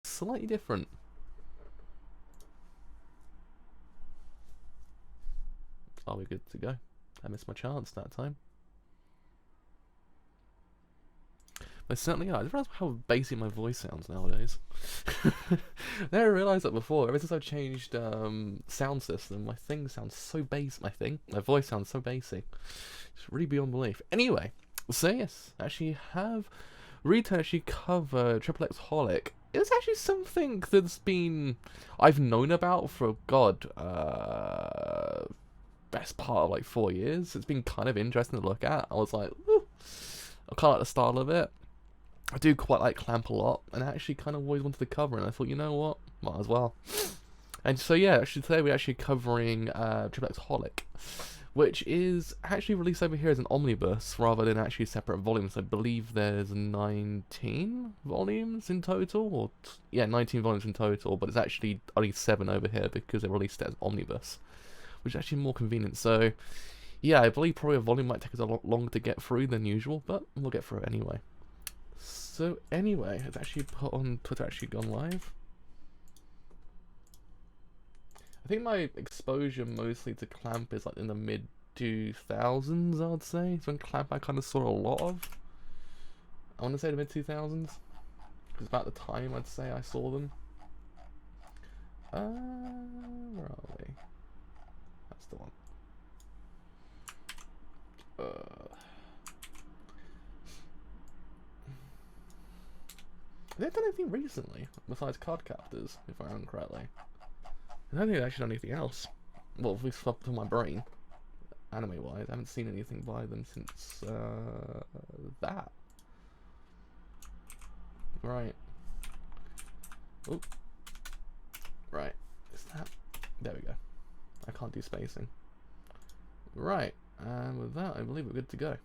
slightly different. Are we good to go? I missed my chance that time. But certainly, I realize how basic my voice sounds nowadays. I never realised that before. Ever since I've changed sound system, my thing sounds so my voice sounds so basic. It's really beyond belief. Anyway, so yes, actually have Rita actually cover xxHOLiC. It's actually something that's been I've known about for best part of like 4 years. It's been kind of interesting to look at. I was like, ooh, I kind of like the style of it. I do quite like Clamp a lot, and I actually kind of always wanted to cover, and I thought, you know what, might as well. And so yeah, actually today we're actually covering xxHOLiC, which is actually released over here as an omnibus rather than actually separate volumes. I believe there's 19 volumes in total, or yeah, 19 volumes in total, but it's actually only 7 over here because they released it as omnibus, which is actually more convenient. So yeah, I believe probably a volume might take us a lot longer to get through than usual, but we'll get through it anyway. So anyway, it's actually put on Twitter, actually gone live. I think my exposure mostly to Clamp is like in the mid 2000s, I'd say. It's when Clamp I kind of saw a lot of. I want to say the mid 2000s, because about the time I'd say I saw them. Where are we? That's the one. They've done anything recently besides card captors, if I remember correctly. I don't think they've actually done anything else. Well, at least up to my brain, anime-wise, I haven't seen anything by them since that. Right. Oop. Right. Is that? There we go. I can't do spacing. Right. And with that, I believe we're good to go.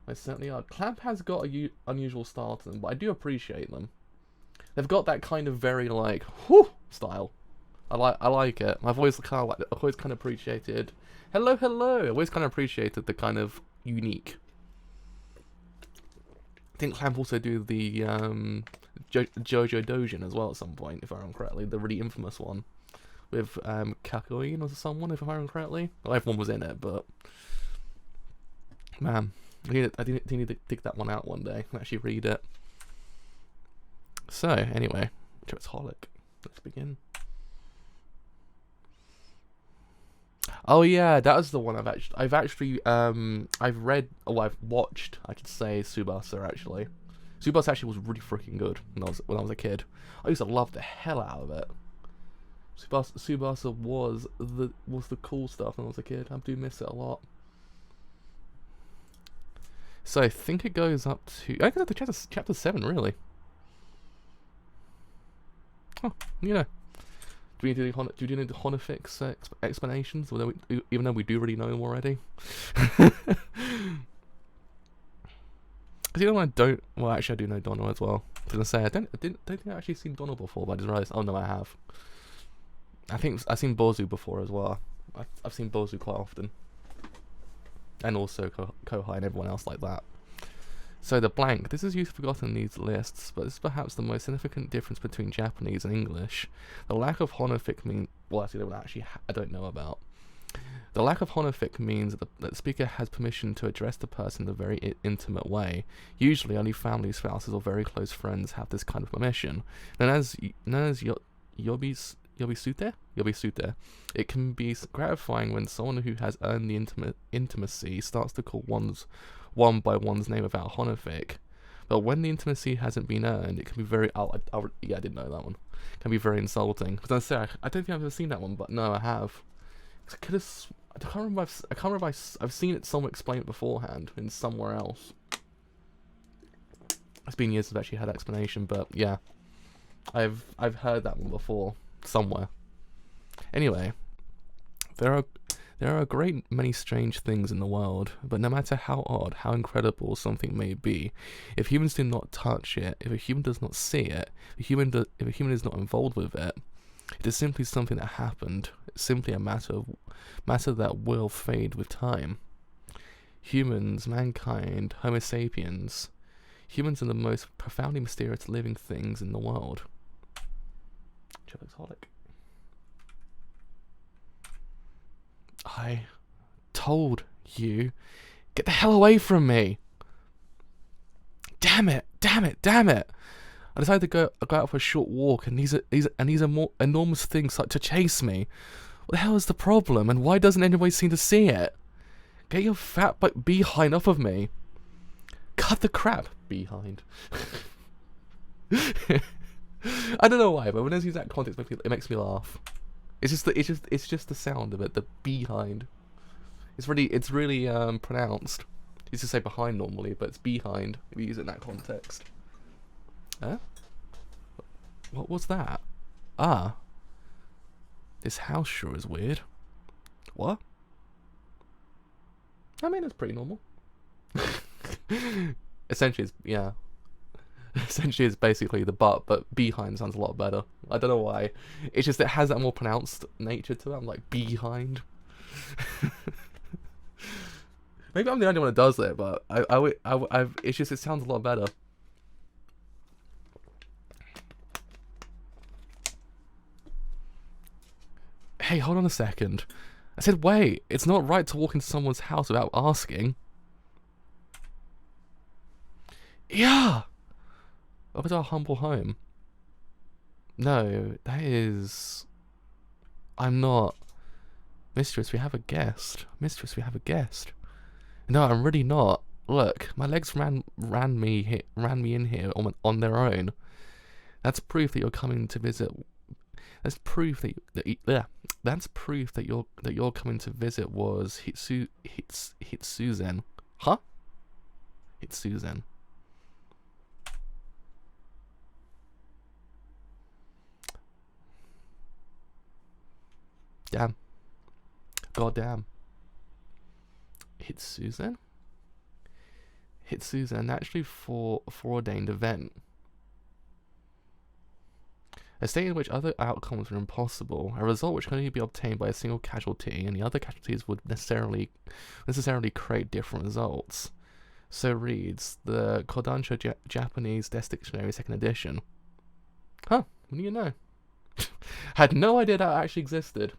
They certainly are. Clamp has got a unusual style to them, but I do appreciate them. They've got that kind of very like whoo style. I like it. I've always kind of appreciated. Hello, hello. I've always kind of appreciated the kind of unique. I think Clamp also do the Jojo Dojin as well at some point, if I remember correctly. The really infamous one with Kakoin or someone, if I remember correctly. Well, everyone was in it, but man. I need to dig that one out one day and actually read it. So, anyway, xxHOLiC. Let's begin. Oh yeah, that was the one I've watched, I could say, Tsubasa actually. Tsubasa actually was really freaking good when I was a kid. I used to love the hell out of it. Tsubasa was the cool stuff when I was a kid. I do miss it a lot. So I think it goes up to... I think it's chapter 7, really. Oh, you know. Do we need the Honofix explanations? Even though we do really know them already. You know, I don't... Well, actually, I do know Donald as well. I was going to say, I don't think I've actually seen Donald before, but I just realised... Oh, no, I have. I think I've seen Bozu before as well. I've seen Bozu quite often. And also Kohai and everyone else like that. So the blank, this is usually forgotten in these lists, but this is perhaps the most significant difference between Japanese and English. The lack of honorific means, well actually that one I don't know about. The lack of honorific means that the speaker has permission to address the person in a very intimate way. Usually only family, spouses or very close friends have this kind of permission. Known as Yobisute. It can be gratifying when someone who has earned the intimacy starts to call one by one's name without honorific. But when the intimacy hasn't been earned, it can be very... yeah, I didn't know that one. It can be very insulting. Because I don't think I've ever seen that one, but no, I have. I can't remember I've seen it somewhere explained beforehand in somewhere else. It's been years since I've actually had that explanation, but yeah. I've heard that one before. Somewhere. Anyway, there are a great many strange things in the world, but no matter how odd, how incredible something may be, if humans do not touch it, if a human does not see it, if a human is not involved with it, it is simply something that happened. It's simply a matter that will fade with time. Humans, mankind, Homo sapiens. Humans are the most profoundly mysterious living things in the world. xxXHOLiC. I told you, get the hell away from me. Damn it, damn it, damn it. I decided to go out for a short walk, and these are more enormous things start to chase me. What the hell is the problem, and why doesn't anybody seem to see it? Get your fat behind off of me. Cut the crap, behind. I don't know why, but when I use that context, it makes me laugh. It's just the sound of it, the behind. It's really pronounced. You used to say behind normally, but it's behind if you use it in that context. Huh? What was that? Ah. This house sure is weird. What? I mean, it's pretty normal. Essentially, it's, yeah. Essentially, it's basically the butt, but behind sounds a lot better. I don't know why. It's just it has that more pronounced nature to it. I'm like, behind. Maybe I'm the only one that does it, but it's just, it sounds a lot better. Hey, hold on a second. I said, wait, it's not right to walk into someone's house without asking. Yeah! Up at our humble home. No, that is... I'm not... Mistress, we have a guest. Mistress, we have a guest. No, I'm really not. Look, my legs ran me in here on their own. That's proof that you're coming to visit. That's proof that's proof that you're coming to visit was Hitsuzen. Huh? Hitsuzen. Damn. Goddamn. Hitsuzen? Hitsuzen, actually for a foreordained event. A state in which other outcomes are impossible, a result which can only be obtained by a single casualty, and the other casualties would necessarily create different results. So reads the Kodansha Japanese Desk Dictionary 2nd edition. Huh, what do you know? Had no idea that actually existed.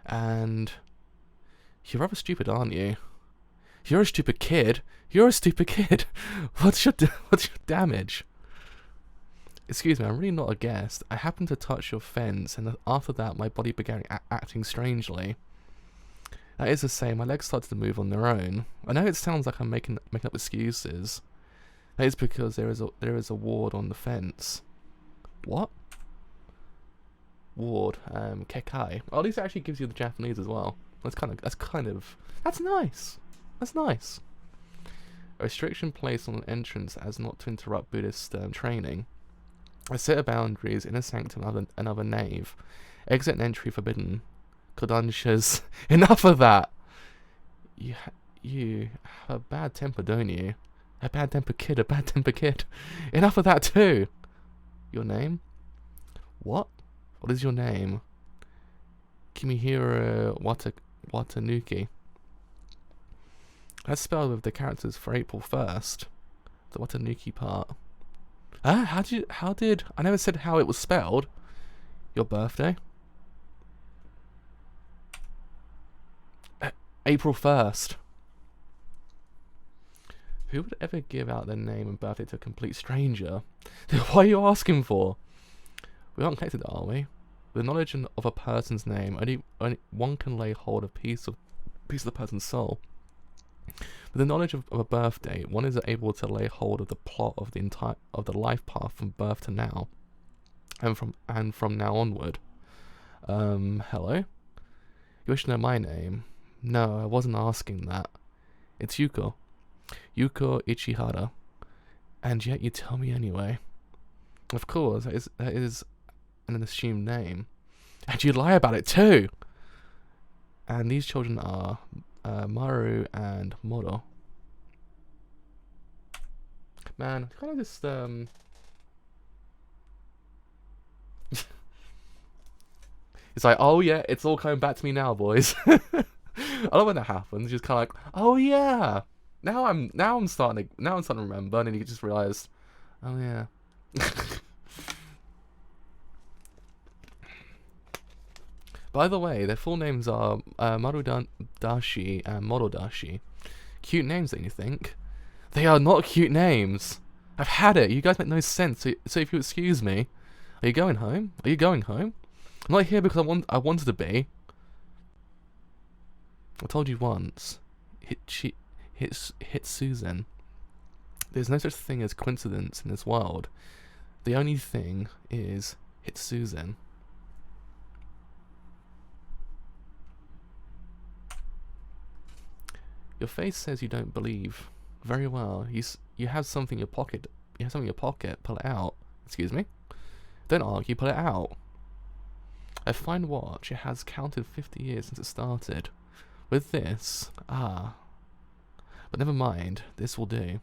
And you're rather stupid, aren't you? You're a stupid kid. You're a stupid kid. What's your damage? Excuse me, I'm really not a guest. I happened to touch your fence, and after that, my body began acting strangely. That is to say, my legs started to move on their own. I know it sounds like I'm making up excuses. That is because there is a ward on the fence. What? Ward, kekai. Oh, at least it actually gives you the Japanese as well. That's nice. That's nice. A restriction placed on an entrance as not to interrupt Buddhist training. A set of boundaries, inner sanctum, another nave. Exit and entry forbidden. Kodansha's. Enough of that! You have a bad temper, don't you? A bad temper kid. Enough of that too! Your name? What? What is your name? Kimihiro Watanuki. That's spelled with the characters for April 1st. The Watanuki part. How did... I never said how it was spelled. Your birthday? April 1st. Who would ever give out their name and birthday to a complete stranger? What are you asking for? We aren't connected, are we? With the knowledge of a person's name, only one can lay hold of a piece of the person's soul. With the knowledge of a birth date, one is able to lay hold of the plot of the life path from birth to now, and from now onward. Hello? You wish to know my name? No, I wasn't asking that. It's Yuko Ichihara, and yet you tell me anyway. Of course, that is an assumed name, and you lie about it too. And these children are Maru and Moro. Man, kind of just it's like, oh yeah, it's all coming back to me now, boys. I love when that happens. Just kind of like, oh yeah, I'm starting to remember, and then you just realize, oh yeah. By the way, their full names are Marudashi and Morodashi. Cute names, don't you think? They are not cute names. I've had it. You guys make no sense. So if you excuse me, are you going home? Are you going home? I'm not here because I wanted to be. I told you once. Hit Susan. There's no such thing as coincidence in this world. The only thing is hit Susan. Your face says you don't believe. Very well. You have something in your pocket. You have something in your pocket. Pull it out. Excuse me? Don't argue. Pull it out. A fine watch. It has counted 50 years since it started. With this, but never mind. This will do.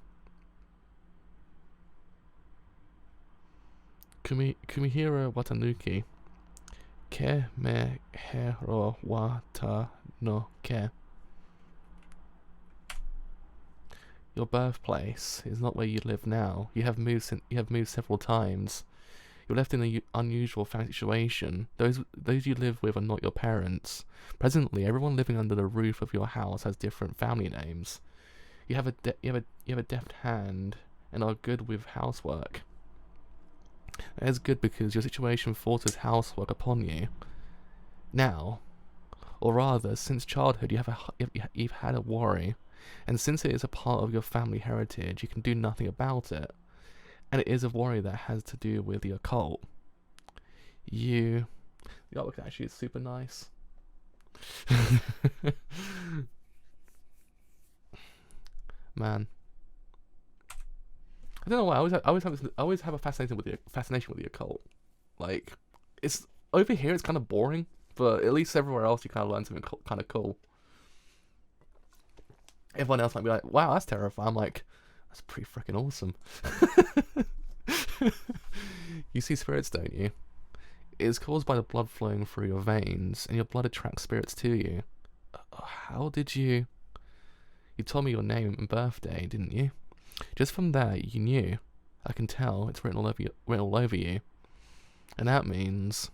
Kumihiro Watanuki. Ke me hero wata no ke. Your birthplace is not where you live now. You have moved several times. You're left in an unusual family situation. Those you live with are not your parents. Presently, everyone living under the roof of your house has different family names. You have a deft hand and are good with housework. That is good because your situation forces housework upon you. Now, or rather, since childhood, you've had a worry. And since it is a part of your family heritage, you can do nothing about it. And it is a worry that has to do with the occult. The artwork actually is super nice. Man. I don't know why, I always have a fascination with the occult. Like, it's over here it's kind of boring, but at least everywhere else you kind of learn something kind of cool. Everyone else might be like, wow, that's terrifying. I'm like, that's pretty freaking awesome. You see spirits, don't you? It is caused by the blood flowing through your veins, and your blood attracts spirits to you. How did you... You told me your name and birthday, didn't you? Just from that, you knew. I can tell. It's written all over you. And that means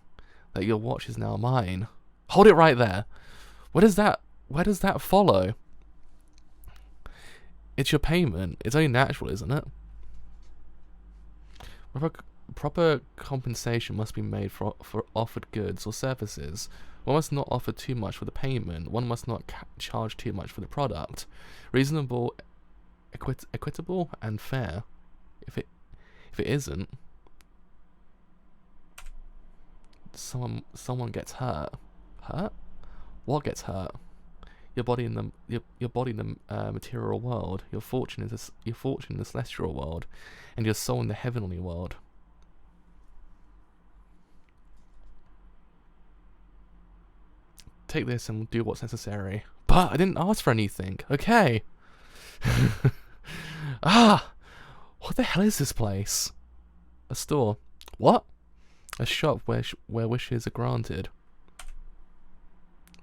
that your watch is now mine. Hold it right there. Where does that follow? It's your payment. It's only natural, isn't it? Proper compensation must be made for offered goods or services. One must not offer too much for the payment. One must not charge too much for the product. Reasonable, equitable, and fair. If it isn't, someone gets hurt. Hurt? What gets hurt? Your body in the material world, your fortune in the celestial world, and your soul in the heavenly world. Take this and do what's necessary. But I didn't ask for anything. Okay. What the hell is this place? A store. What? A shop where wishes are granted.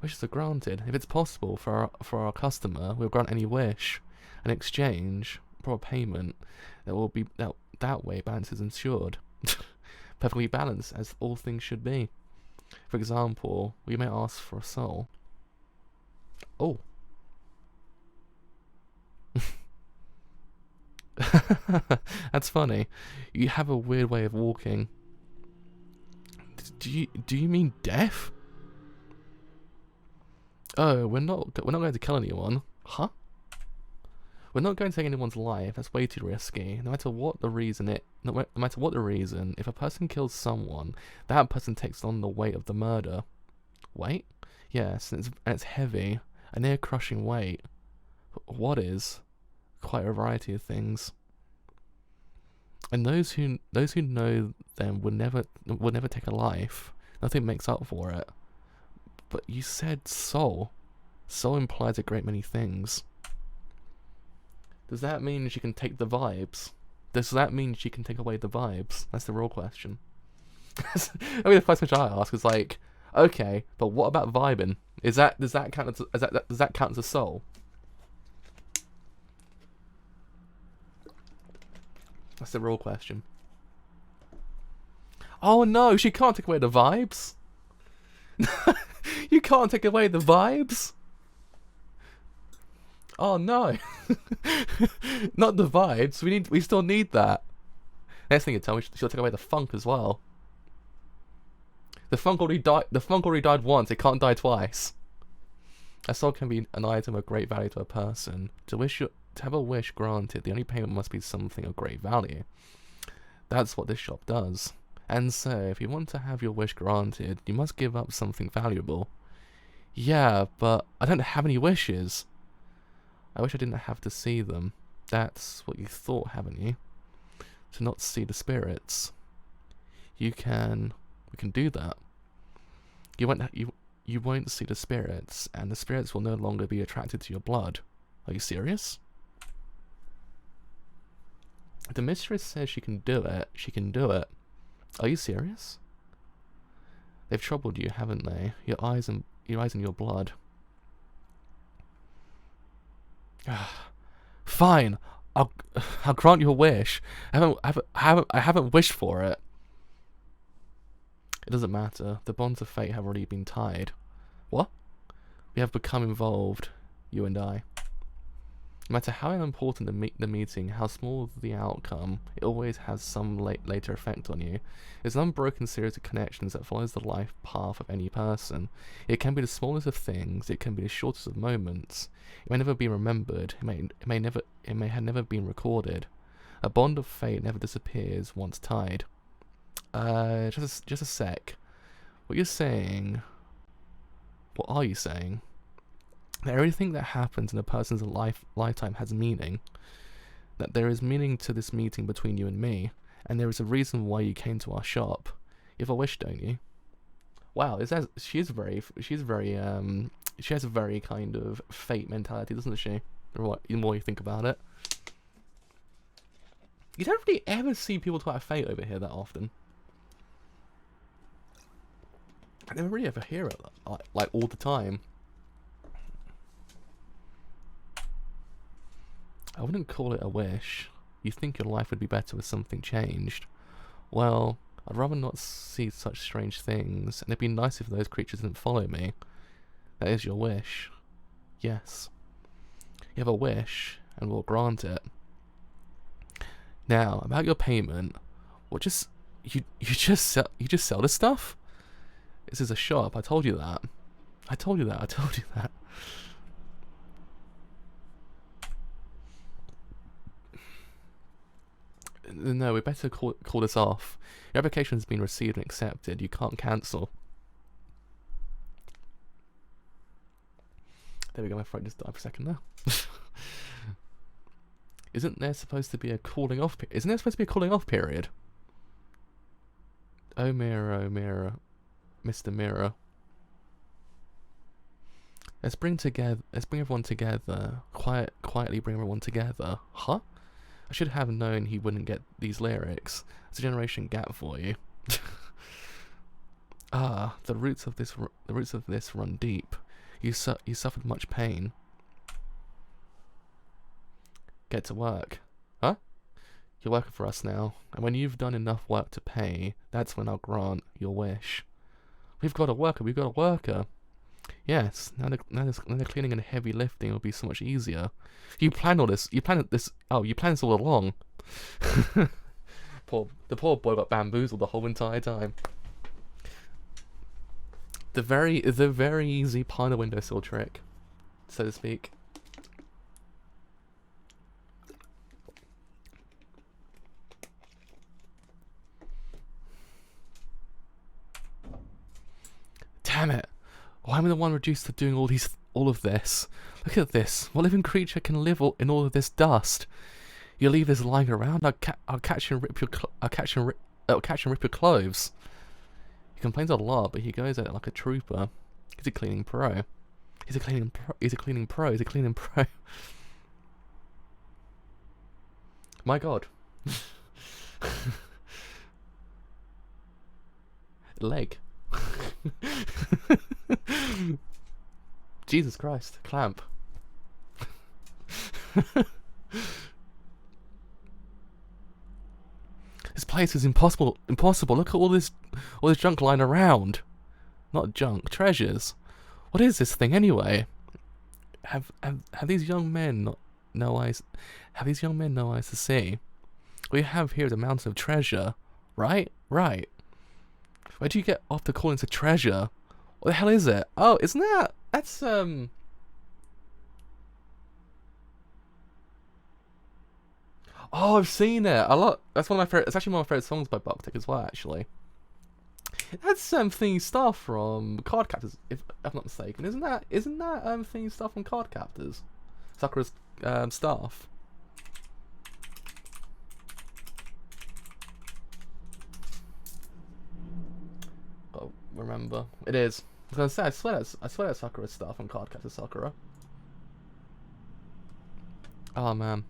Wishes are granted. If it's possible for our customer, we'll grant any wish. In exchange, proper payment. That way balance is ensured. Perfectly balanced, as all things should be. For example, we may ask for a soul. Oh. That's funny. You have a weird way of walking. Do you mean death? Oh, we're not going to kill anyone. Huh? We're not going to take anyone's life. That's way too risky. No matter what the reason, if a person kills someone, that person takes on the weight of the murder. Weight? Yes, and it's heavy, a near crushing weight. What is? Quite a variety of things. And those who know them would never take a life. Nothing makes up for it. But you said soul. Soul implies a great many things. Does that mean she can take the vibes? Does that mean she can take away the vibes? That's the real question. I mean, the first question I ask is like, okay, but what about vibing? Does that count as a soul? That's the real question. Oh no, she can't take away the vibes. You can't take away the vibes. Oh no. Not the vibes. We still need that. Next thing you tell me, she'll take away the funk as well. The funk already died once, it can't die twice. A soul can be an item of great value to a person. To have a wish granted, the only payment must be something of great value. That's what this shop does. And so, if you want to have your wish granted, you must give up something valuable. Yeah, but I don't have any wishes. I wish I didn't have to see them. That's what you thought, haven't you? To not see the spirits. We can do that. You won't see the spirits, and the spirits will no longer be attracted to your blood. Are you serious? The mistress says she can do it. She can do it. Are you serious? They've troubled you, haven't they? Your eyes and your blood. Fine. I'll grant your wish. I haven't wished for it. It doesn't matter. The bonds of fate have already been tied. What? We have become involved, you and I. No matter how important the meeting, how small the outcome, it always has some later effect on you. It's an unbroken series of connections that follows the life path of any person. It can be the smallest of things, it can be the shortest of moments. It may never be remembered, it may have never been recorded. A bond of fate never disappears once tied. Just a sec. What you're saying... What are you saying? That everything that happens in a person's lifetime has meaning. That there is meaning to this meeting between you and me, and there is a reason why you came to our shop. You have a wish, don't you? Wow, she has a very kind of fate mentality, doesn't she? The more you think about it. You don't really ever see people talk about fate over here that often. I never really ever hear it like all the time. I wouldn't call it a wish. You think your life would be better with something changed. Well, I'd rather not see such strange things, and it'd be nice if those creatures didn't follow me. That is your wish. Yes. You have a wish, and we'll grant it. Now, about your payment, you just sell this stuff? This is a shop, I told you that. I told you that. No, we better call this off. Your application has been received and accepted. You can't cancel. There we go, my throat just died for a second there. Isn't there supposed to be a cooling off period? Isn't there supposed to be a cooling off period? Oh mirror, Mr. Mirror. Let's bring everyone together. Quietly bring everyone together. Huh? I should have known he wouldn't get these lyrics. It's a generation gap for you. The roots of this run deep. You suffered much pain. Get to work. Huh? You're working for us now, and when you've done enough work to pay, that's when I'll grant your wish. We've got a worker. Yes, now the cleaning and heavy lifting will be so much easier. You planned this all along. The poor boy got bamboozled the whole entire time. The very easy pie the windowsill trick, so to speak. Damn it! Why am I the one reduced to doing all of this? Look at this. What living creature can live in all of this dust? You leave this lying around, I'll catch and rip your clothes. He complains a lot, but he goes at it like a trooper. He's a cleaning pro. He's a cleaning pro. My God. Leg. Jesus Christ, clamp. This place is impossible. Look at all this junk lying around. Not junk, treasures. What is this thing anyway? Have these young men no eyes? Have these young men no eyes to see? What we have here is a mountain of treasure, right? Right. Where do you get off to call it a treasure? What the hell is it? Oh, isn't that's Oh, I've seen it a lot. That's one of my favorite. It's actually one of my favorite songs by Bucktick as well. Actually, that's thingy stuff from Card Captors, if I'm not mistaken. Isn't that thingy stuff from Card Captors? Sakura's staff. Oh, remember it is. I was gonna say I swear that's Sakura's staff on Card Captors Sakura. Oh man.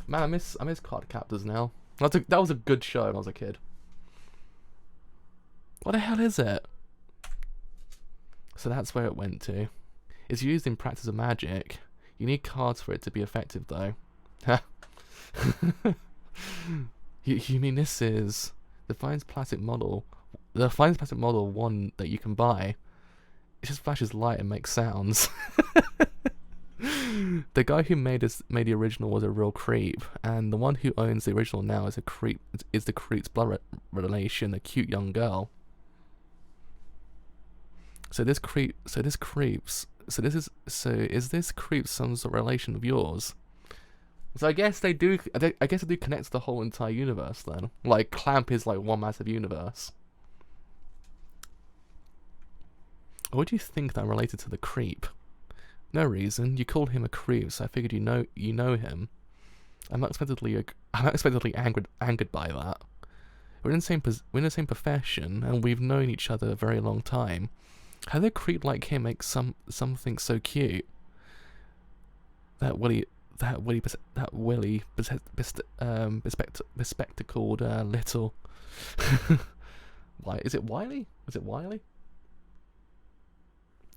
Man, I miss Card Captors now. That was a good show when I was a kid. What the hell is it? So that's where it went to. It's used in practice of magic. You need cards for it to be effective, though. you mean this is the finest plastic model? The finest plastic model one that you can buy. It just flashes light and makes sounds. The guy who made the original was a real creep, and the one who owns the original now is a creep. Is the creep's blood relation, a cute young girl. So is this creep some sort of relation of yours? So I guess they do. I guess they do connect to the whole entire universe then. Like Clamp is like one massive universe. Or do you think that related to the creep? No reason. You called him a creep, so I figured you know him. I'm not expectedly angered by that. We're in the same profession, and we've known each other a very long time. How did a creep like him make something so cute? That bespectacled little. Why is it Wiley? Is it Wiley?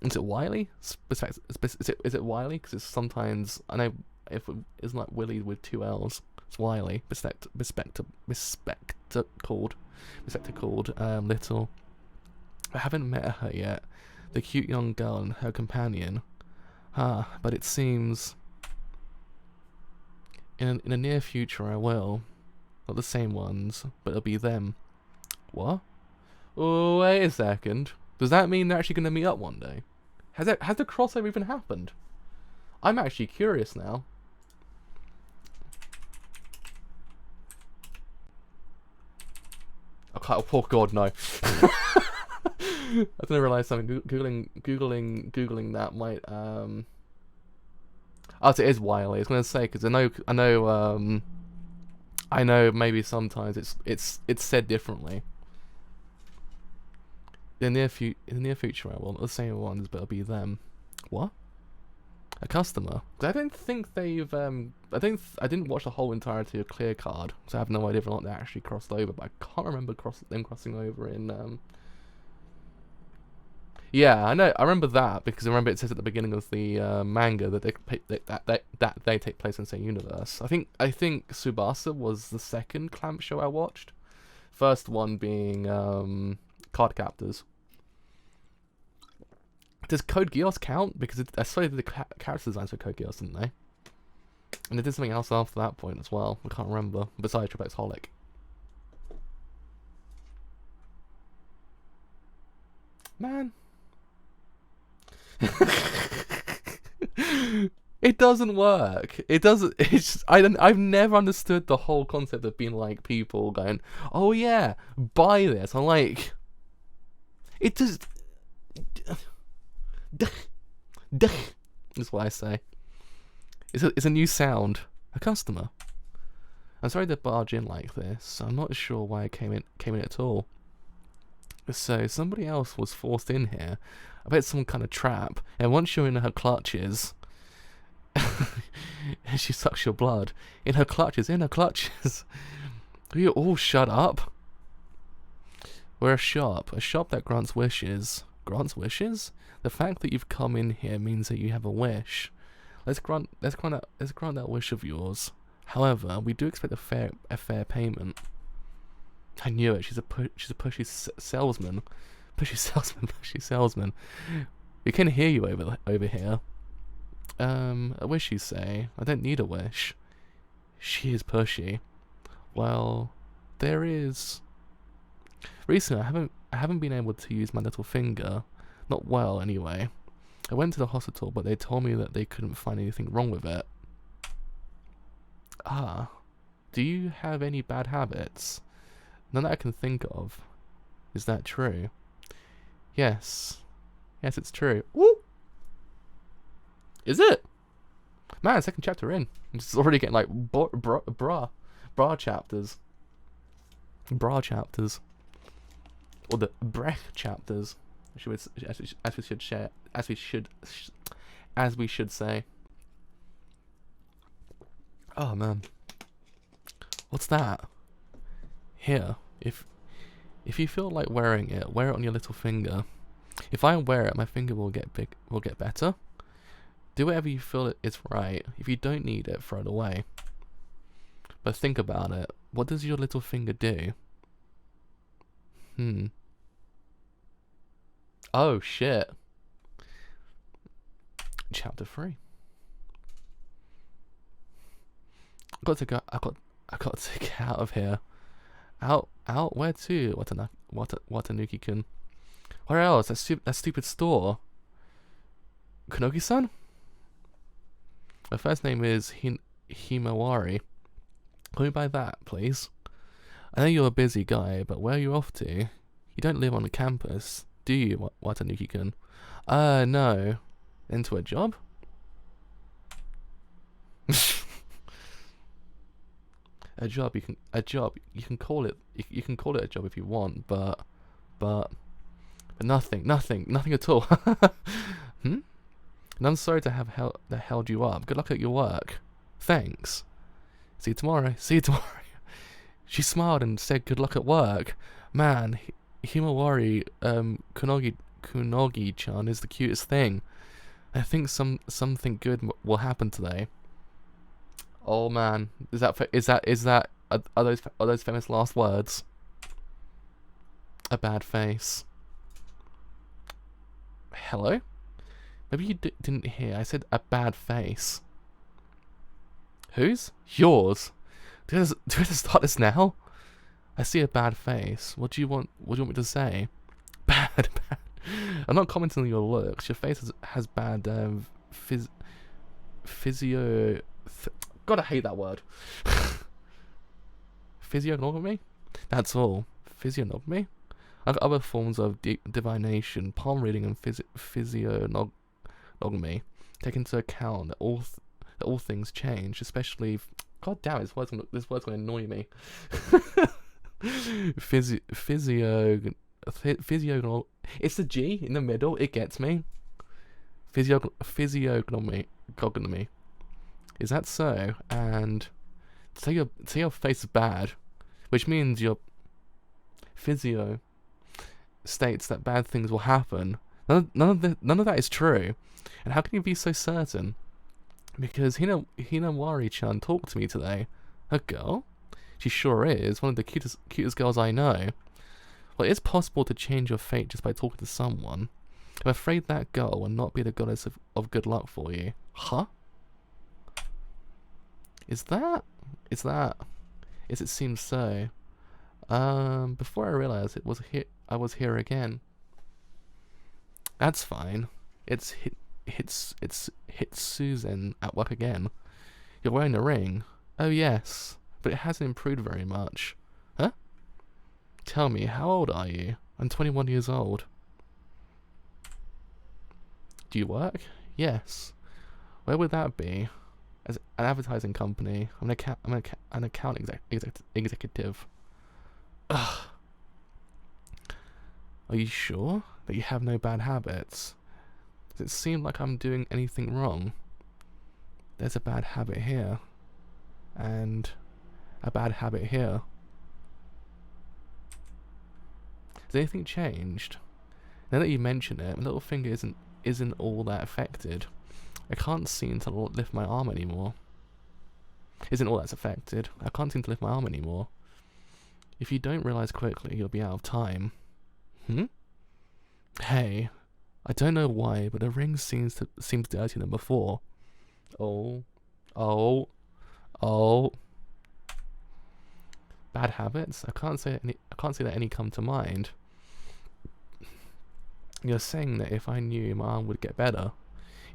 Is it Wiley? Is it Wiley? Because it's sometimes, I know if it isn't like Willie with two L's. It's Wiley. Bespectacled little. I haven't met her yet. The cute young girl and her companion. But it seems in the near future I will. Not the same ones, but it'll be them. What? Oh, wait a second. Does that mean they're actually going to meet up one day? Has the crossover even happened? I'm actually curious now. Okay, oh god, no. I didn't realise something. Googling that might Oh, it is Wiley. I was gonna say because I know maybe sometimes it's said differently. In the near future, I will. Not the same ones, but it'll be them. What? A customer? I don't think they've. I didn't watch the whole entirety of Clear Card, so I have no idea if or not they actually crossed over. But I can't remember them crossing over in. Yeah, I know. I remember that because I remember it says at the beginning of the manga that they take place in the same universe. I think Tsubasa was the second Clamp show I watched. First one being Card Captors. Does Code Geass count? Because I saw they did the character designs for Code Geass, didn't they? And they did something else after that point as well. I can't remember. Besides xxXHOLiC. Man. It doesn't work. It doesn't. It's just, I've never understood the whole concept of being like people going, oh yeah, buy this. I'm like, it just. That's what I say. It's a new sound. A customer. I'm sorry to barge in like this. I'm not sure why I came in at all. So somebody else was forced in here. I bet it's some kind of trap. And once you're in her clutches, she sucks your blood. In her clutches. Will you all shut up? We're a shop that grants wishes. Grants wishes? The fact that you've come in here means that you have a wish. Let's grant that wish of yours. However, we do expect a fair payment. I knew it. She's a pushy salesman. Pushy salesman. Pushy salesman. We can hear you over here. A wish, you say? I don't need a wish. She is pushy. Well, there is. Recently, I haven't been able to use my little finger. Not well, anyway. I went to the hospital, but they told me that they couldn't find anything wrong with it. Ah. Do you have any bad habits? None that I can think of. Is that true? Yes. Yes, it's true. Woo! Is it? Man, second chapter in. It's already getting like bra chapters. Bra chapters. Or the brech chapters. As we should say. Oh man. What's that? Here. If you feel like wearing it, wear it on your little finger. If I wear it, my finger will get better. Do whatever you feel is right. If you don't need it, throw it away. But think about it. What does your little finger do? Oh shit. Chapter 3. I got to get out of here. Out? Where to? Watanuki-kun. Where else? That stupid store. Konogi-san? My first name is Himawari. Call me by that, please. I know you're a busy guy, but where are you off to? You don't live on the campus, do you, Watanuki-kun? No. Into a job? A job you can call it a job if you want, but nothing at all. And I'm sorry to have held you up. Good luck at your work. Thanks. See you tomorrow. She smiled and said good luck at work. Man, Himawari Kunogi-chan is the cutest thing. I think something good will happen today. Oh man, are those famous last words? A bad face. Hello? Maybe you didn't hear. I said a bad face. Whose? Yours. Do we have to start this now? I see a bad face. What do you want me to say? Bad. I'm not commenting on your looks. Your face has bad physio. God, I hate that word. Physiognomy? That's all. Physiognomy? I've got other forms of divination, palm reading, and physiognomy. Take into account that all things change, especially. God damn it! This word's gonna annoy me. Physiognomy. It's the G in the middle. It gets me. Physiognomy. Is that so? And say your face is bad, which means your physio states that bad things will happen. None of that is true. And how can you be so certain? Because Hinawari-chan talked to me today. A girl? She sure is. One of the cutest girls I know. Well, it's possible to change your fate just by talking to someone. I'm afraid that girl will not be the goddess of good luck for you. Huh? Is it seems so. Before I realized I was here again. That's fine. It's Susan at work again. You're wearing a ring. Oh yes, but it hasn't improved very much. Huh? Tell me, how old are you? I'm 21 years old. Do you work? Yes. Where would that be? As an advertising company. I'm an account executive. Ugh. Are you sure that you have no bad habits? Does it seem like I'm doing anything wrong? There's a bad habit here. And a bad habit here. Has anything changed? Now that you mention it, my little finger isn't all that affected. I can't seem to lift my arm anymore. Isn't all that's affected. I can't seem to lift my arm anymore. If you don't realize quickly, you'll be out of time. Hmm? Hey, I don't know why, but the ring seems dirtier than before. Oh. Oh. Oh. Bad habits? I can't say that any come to mind. You're saying that if I knew, my arm would get better.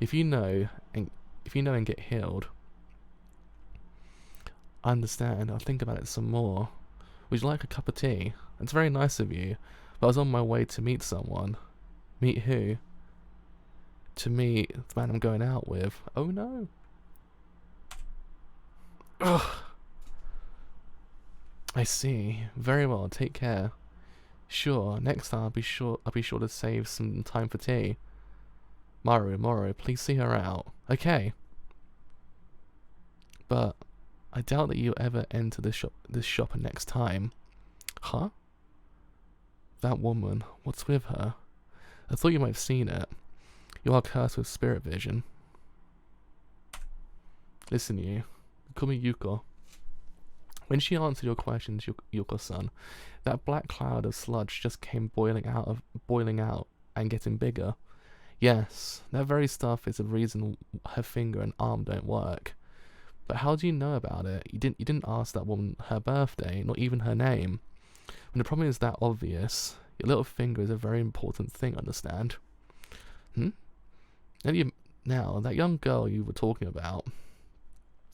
If you know and get healed. I understand. I'll think about it some more. Would you like a cup of tea? It's very nice of you, but I was on my way to meet someone. Meet who? To meet the man I'm going out with. Oh no. Ugh. I see. Very well. Take care. Sure. Next time I'll be sure to save some time for tea. Moro, please see her out. Okay. But I doubt that you'll ever enter this shop next time. Huh? That woman. What's with her? I thought you might have seen it. You are cursed with spirit vision. Listen, you. Call me Yuko. When she answered your questions, Yuko-san, that black cloud of sludge just came boiling out and getting bigger. Yes, that very stuff is the reason her finger and arm don't work. But how do you know about it? You didn't ask that woman her birthday, not even her name. When the problem is that obvious, your little finger is a very important thing, understand? Now, that young girl you were talking about,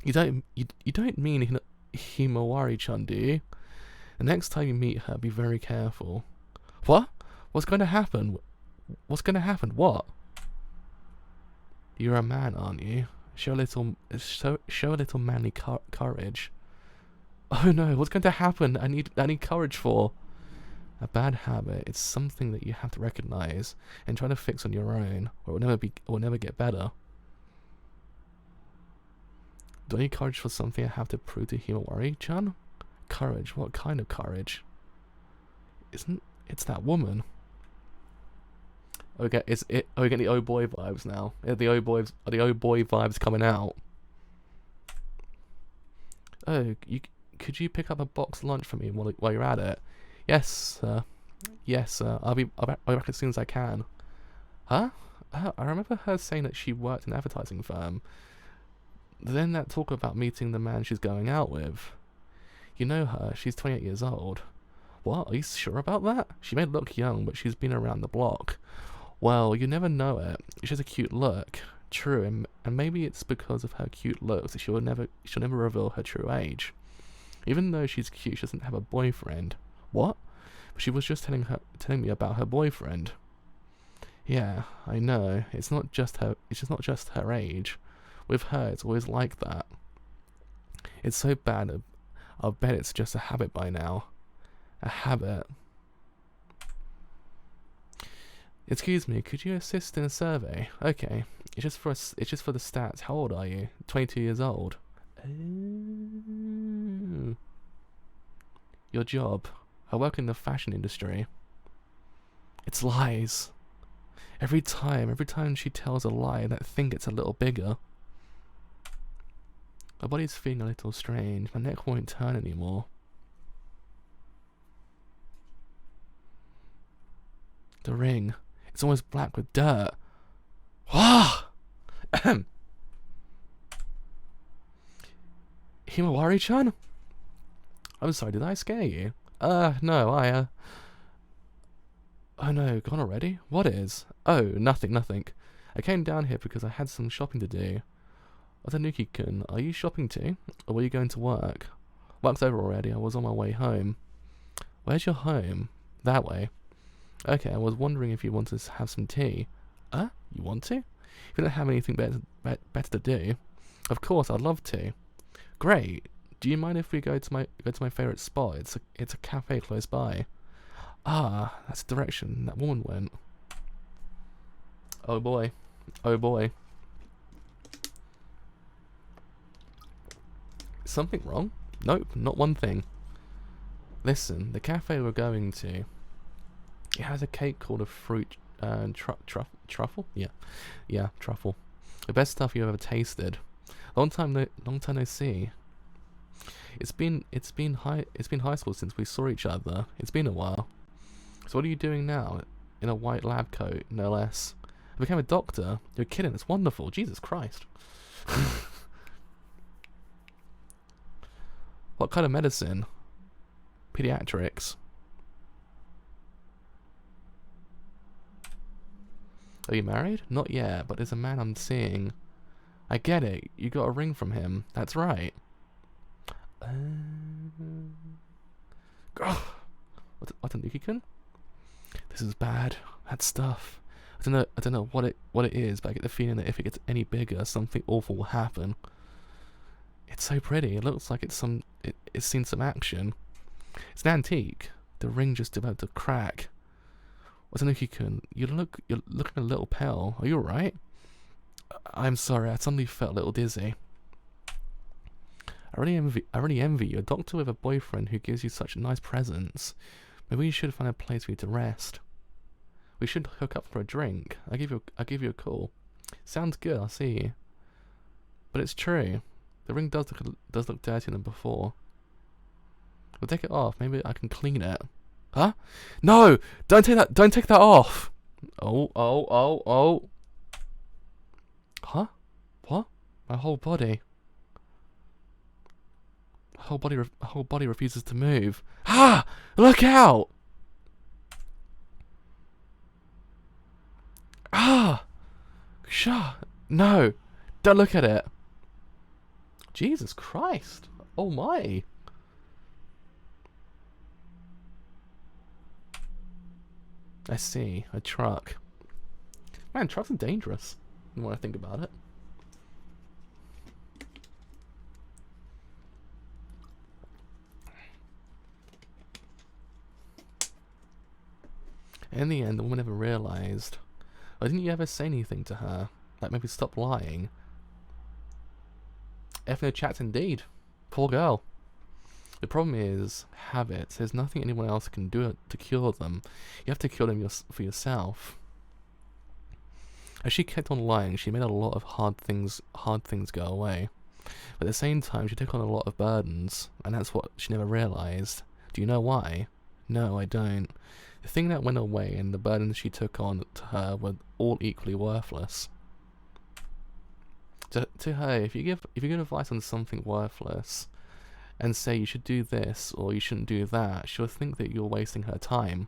you don't mean Himawari-chan, do you? The next time you meet her, be very careful. What? What's going to happen? What? You're a man, aren't you? Show a little manly courage. Oh no, what's going to happen? I need courage for. A bad habit. It's something that you have to recognize and try to fix on your own, or it will never get better. Do I need courage for something I have to prove to Himawari-chan? Courage? What kind of courage? It's that woman. Okay, are we getting the oh boy vibes now? Are the oh boy vibes coming out? Oh, could you pick up a box lunch for me while you're at it? Yes, sir. Yes, sir. I'll be back as soon as I can. Huh? I remember her saying that she worked in an advertising firm. Then that talk about meeting the man she's going out with. You know her. She's 28 years old. What? Are you sure about that? She may look young, but she's been around the block. Well, you never know it. She has a cute look. True, and maybe it's because of her cute looks that she'll never reveal her true age. Even though she's cute, she doesn't have a boyfriend. What? But she was just telling me about her boyfriend. Yeah, I know. It's just not just her age. With her, it's always like that. It's so bad. I'll bet it's just a habit by now. A habit. Excuse me, could you assist in a survey? Okay. It's just for the stats. How old are you? 22 years old. Oh. Your job. I work in the fashion industry. It's lies. Every time she tells a lie, that thing gets a little bigger. My body's feeling a little strange. My neck won't turn anymore. The ring. It's almost black with dirt. Ah! Himawari-chan? I'm sorry, did I scare you? No, Oh no, gone already? What is? Oh, nothing. I came down here because I had some shopping to do. Watanuki-kun, are you shopping too? Or were you going to work? Work's over already, I was on my way home. Where's your home? That way. Okay, I was wondering if you wanted to have some tea. You want to? If you don't have anything better to do. Of course, I'd love to. Great. Do you mind if we go to my favourite spot? It's a cafe close by. Ah, that's the direction that woman went. Oh boy. Oh boy. Something wrong? Nope, not one thing. Listen, the cafe we're going to, it has a cake called a fruit truffle? Yeah, truffle. The best stuff you've ever tasted. Long time no see. It's been high school since we saw each other. It's been a while. So what are you doing now? In a white lab coat, no less. I became a doctor. You're kidding. It's wonderful. Jesus Christ. What kind of medicine? Pediatrics. Are you married? Not yet, but there's a man I'm seeing. I get it. You got a ring from him. That's right. What an Ukikun? This is bad. That stuff. I don't know what it is, but I get the feeling that if it gets any bigger, something awful will happen. It's so pretty. It looks like it's seen some action. It's an antique. The ring just about to crack. What's an Ukikun? You're looking a little pale. Are you alright? I'm sorry. I suddenly felt a little dizzy. I really envy you. A doctor with a boyfriend who gives you such nice presents. Maybe you should find a place for you to rest. We should hook up for a drink. I'll give you a call. Sounds good. I'll see you. But it's true. The ring does look dirtier than before. We'll take it off. Maybe I can clean it. Huh? No! Don't take that off! Oh. Huh? What? My whole body refuses to move. Ah! Look out! Ah! No! Don't look at it! Jesus Christ! Almighty! I see. A truck. Man, trucks are dangerous when I think about it. In the end, the woman never realised. Why didn't you ever say anything to her? Like maybe stop lying? Ethno chats indeed. Poor girl. The problem is habits. There's nothing anyone else can do to cure them. You have to cure them for yourself. As she kept on lying, she made a lot of hard things go away. But at the same time, she took on a lot of burdens, and that's what she never realised. Do you know why? No, I don't. The thing that went away and the burdens she took on to her were all equally worthless. To her, if you give advice on something worthless, and say you should do this or you shouldn't do that, she'll think that you're wasting her time.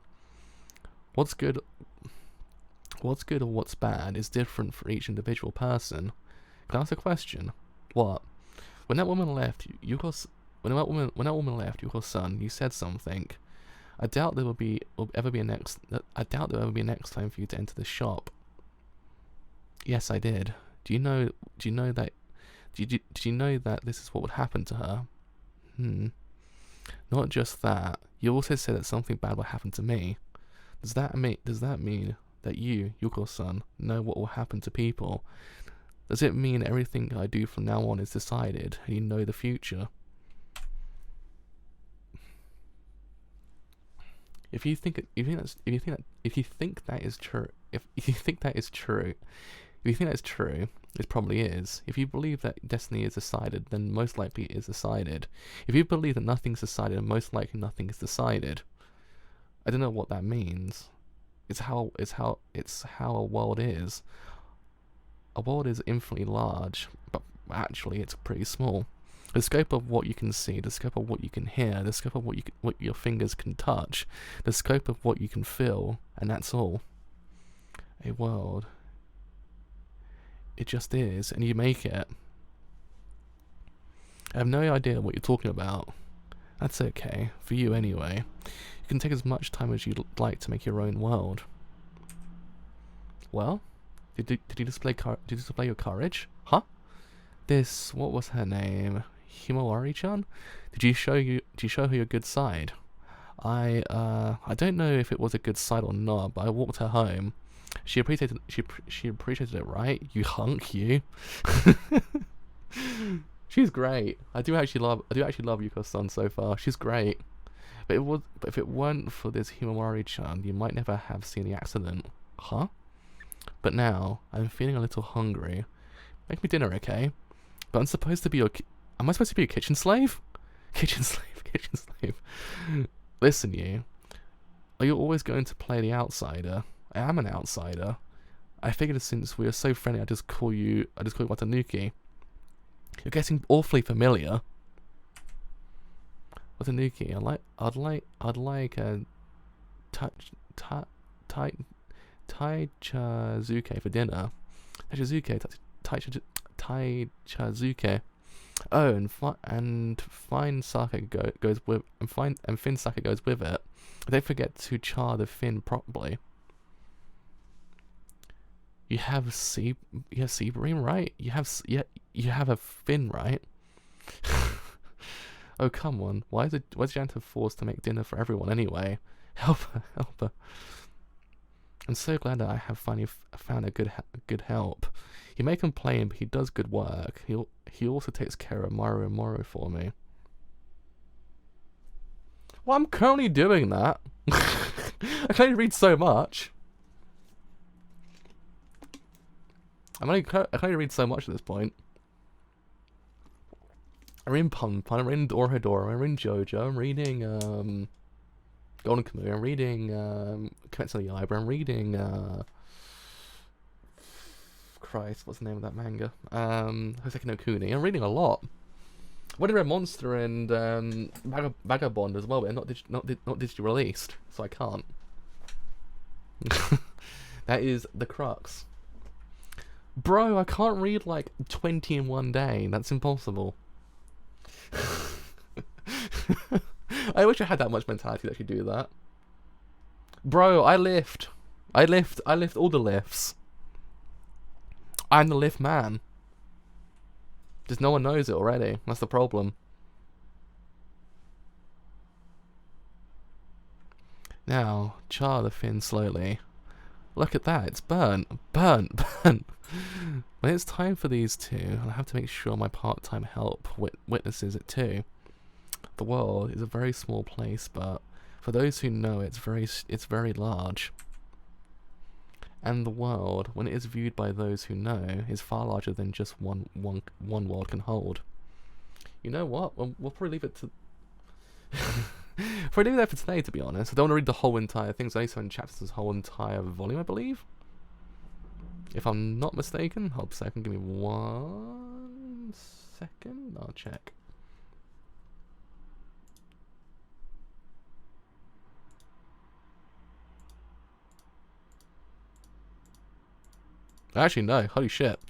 What's good or what's bad is different for each individual person. Can I ask a question? What? When that woman left, when that woman left your son, you said something. I doubt there will ever be a next time for you to enter the shop. Yes, I did. Do you know that this is what would happen to her? Not just that. You also said that something bad will happen to me. Does that mean that you, your son, know what will happen to people? Does it mean everything I do from now on is decided and you know the future? If you think that is true, it probably is. If you believe that destiny is decided, then most likely it is decided. If you believe that nothing's decided, then most likely nothing is decided. I don't know what that means. It's how a world is. A world is infinitely large, but actually it's pretty small. The scope of what you can see, the scope of what you can hear, the scope of what your fingers can touch, the scope of what you can feel, and that's all. A world. It just is, and you make it. I have no idea what you're talking about. That's okay, for you anyway. You can take as much time as you'd like to make your own world. Well, did you display your courage? Huh? What was her name? Himawari-chan? Did you show her your good side? I don't know if it was a good side or not, but I walked her home. She appreciated it, right? You hunk, you. She's great. I do actually love Yuko-san so far. She's great. But if it weren't for this Himawari-chan, you might never have seen the accident. Huh? But now I'm feeling a little hungry. Make me dinner, okay? But am I supposed to be a kitchen slave? Kitchen slave, kitchen slave. Listen, you. Are you always going to play the outsider? I am an outsider. I figured since we are so friendly, I just call you Watanuki. You're getting awfully familiar. Watanuki, I'd like a taichazuke for dinner. Taichazuke. Oh, and fine sake goes with and fin sake goes with it. Don't forget to char the fin properly. You have sea bream, right? You have a fin, right? Oh, come on. Why is Janta forced to make dinner for everyone anyway? Help her. I'm so glad that I have finally found a good help. He may complain, but he does good work. He also takes care of Maru and Moro for me. Well, I'm currently doing that. I can only read so much. I can only read so much at this point. I'm reading Pun, I'm reading Dorohedoro, I'm reading JoJo, I'm reading Golden Kamuy, I'm reading Kimetsu no Yaiba, I'm reading Christ, what's the name of that manga? Hoseki no Kuni. I'm reading a lot. I already read Monster and Vagabond as well, but not digitally released, so I can't. That is the crux. Bro, I can't read like 20 in one day. That's impossible. I wish I had that much mentality to actually do that. Bro, I lift all the lifts. I'm the lift man. Just no one knows it already. That's the problem. Now, char the fin slowly. Look at that, it's burnt. When it's time for these two, I'll have to make sure my part-time help witnesses it too. The world is a very small place, but for those who know, it's very large. And the world, when it is viewed by those who know, is far larger than just one world can hold. You know what? We'll probably leave it to... Probably leave it there for today, to be honest. I don't want to read the whole entire thing. There's only 7 chapters, this whole entire volume, I believe. If I'm not mistaken. Hold a second, give me 1 second. I'll check. Actually, no. Holy shit.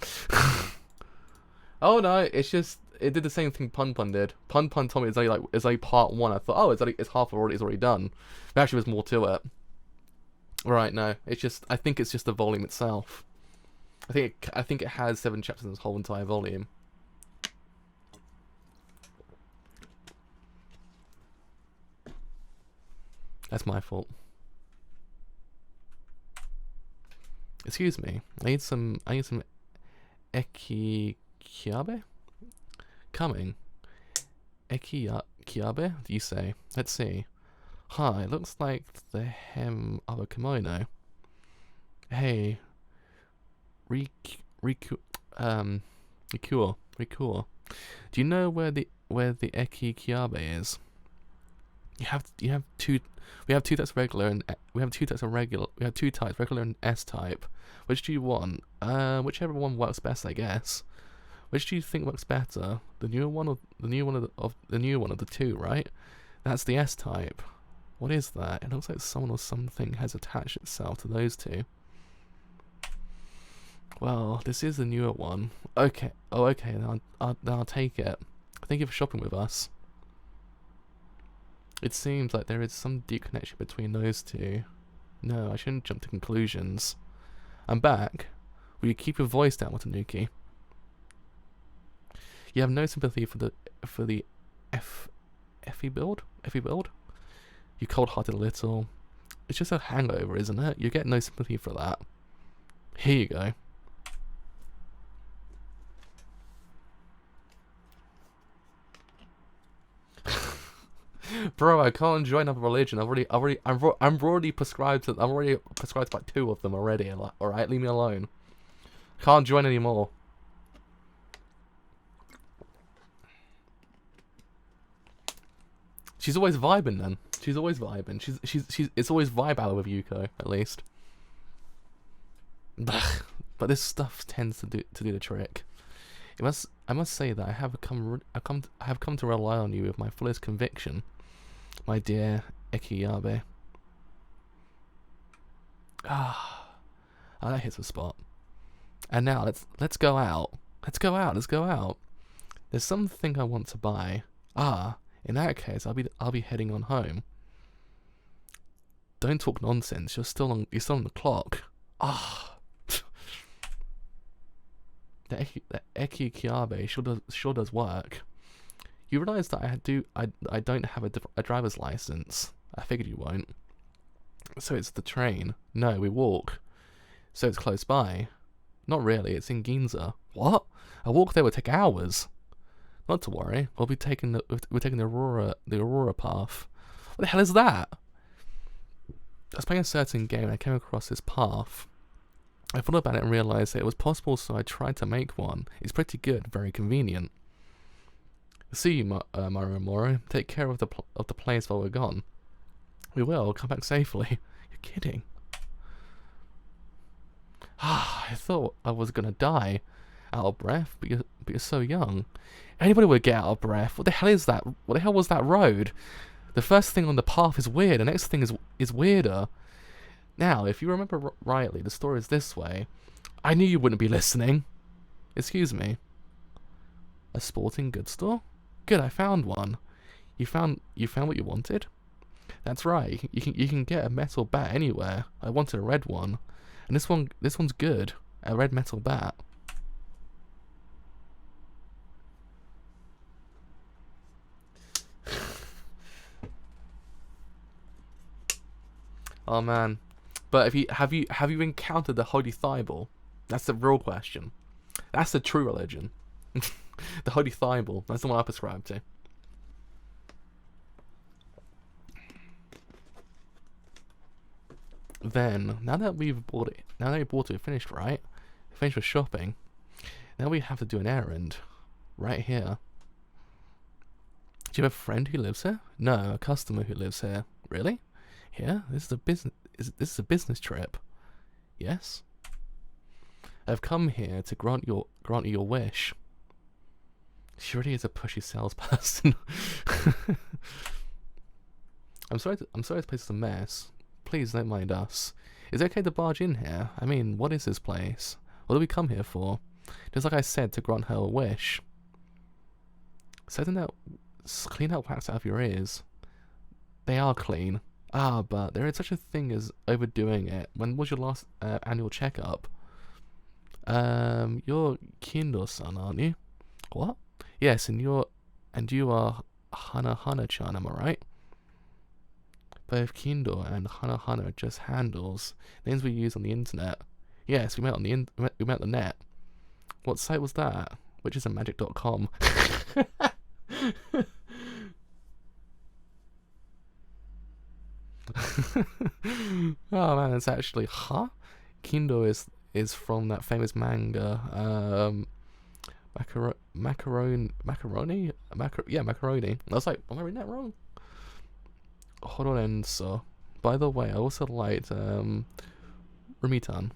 Oh no, it's just... It did the same thing Pun did. Pun told me it's only part 1. I thought, oh, it's half of it's already done. But actually, there's more to it. Right, no, it's just I think it's just the volume itself. I think it has 7 chapters in this whole entire volume. That's my fault. Excuse me. I need some ekikiabe? Coming. Ekikiabe, do you say? Let's see. Hi, looks like the hem of a kimono. Hey, Rikure. Do you know where the ekikiabe is? We have two types of regular and regular and S type. Which do you want? Whichever one works best, I guess. Which do you think works better? The newer one or the new one of the two, right? That's the S type. What is that? It looks like someone or something has attached itself to those two. Well, this is the newer one. Okay. Oh, okay. Then I'll take it. Thank you for shopping with us. It seems like there is some deep connection between those two. No, I shouldn't jump to conclusions. I'm back. Will you keep your voice down, Watanuki? You have no sympathy for the Effie build? You cold-hearted little... It's just a hangover, isn't it? You get no sympathy for that. Here you go. Bro, I can't enjoy another religion. I'm already prescribed to. I'm already prescribed to like 2 of them already. Like, all right, leave me alone. Can't join anymore. She's always vibing then. She's always vibing. She's it's always vibe hour with Yuko, at least. But this stuff tends to do the trick. I must say that I have come to rely on you with my fullest conviction, my dear xxHOLiC. That hits the spot. And now let's go out. Let's go out. There's something I want to buy. In that case, I'll be heading on home. Don't talk nonsense. You're still on the clock. The xxHOLiC sure does work. You realise that I don't have a driver's license. I figured you won't. So it's the train. No, we walk. So it's close by. Not really. It's in Ginza. What? A walk there would take hours. Not to worry. We're taking the Aurora path. What the hell is that? I was playing a certain game and I came across this path. I thought about it and realised that it was possible, so I tried to make one. It's pretty good, very convenient. See you, Maru and Moro. Take care of the place while we're gone. We will. Come back safely. You're kidding. I thought I was gonna die. Out of breath, but you're so young. Anybody would get out of breath. What the hell is that? What the hell was that road? The first thing on the path is weird. The next thing is weirder. Now, if you remember rightly, the story is this way. I knew you wouldn't be listening. Excuse me. A sporting goods store? Good, I found one. You found what you wanted? That's right. You can get a metal bat anywhere. I wanted a red one, and this one's good. A red metal bat. Oh man. But have you encountered the Holy Thybul? That's the real question. That's the true religion. The Holy Thybul. That's the one I prescribe to. Then, now that we've bought it, we're finished, right? Finished with shopping. Now we have to do an errand. Right here. Do you have a friend who lives here? No, a customer who lives here. Really? Here? This is a business trip. Yes? I've come here to grant you your wish. She really is a pushy salesperson. I'm sorry this place is a mess. Please don't mind us. Is it okay to barge in here? I mean, what is this place? What do we come here for? Just like I said, to grant her a wish. Clean out wax out of your ears. They are clean. But there is such a thing as overdoing it. When was your last annual checkup? You're Kindo-san, aren't you? What? Yes, and you are Hana-chan, am I right? Both Kindo and Hana are just handles, names we use on the internet. Yes, we met on the net. What site was that? Which is a magic.com. Oh man, it's actually Kindo is from that famous manga macaroni. I was like, am I reading that wrong? Hororenso. By the way, I also liked Rumitan.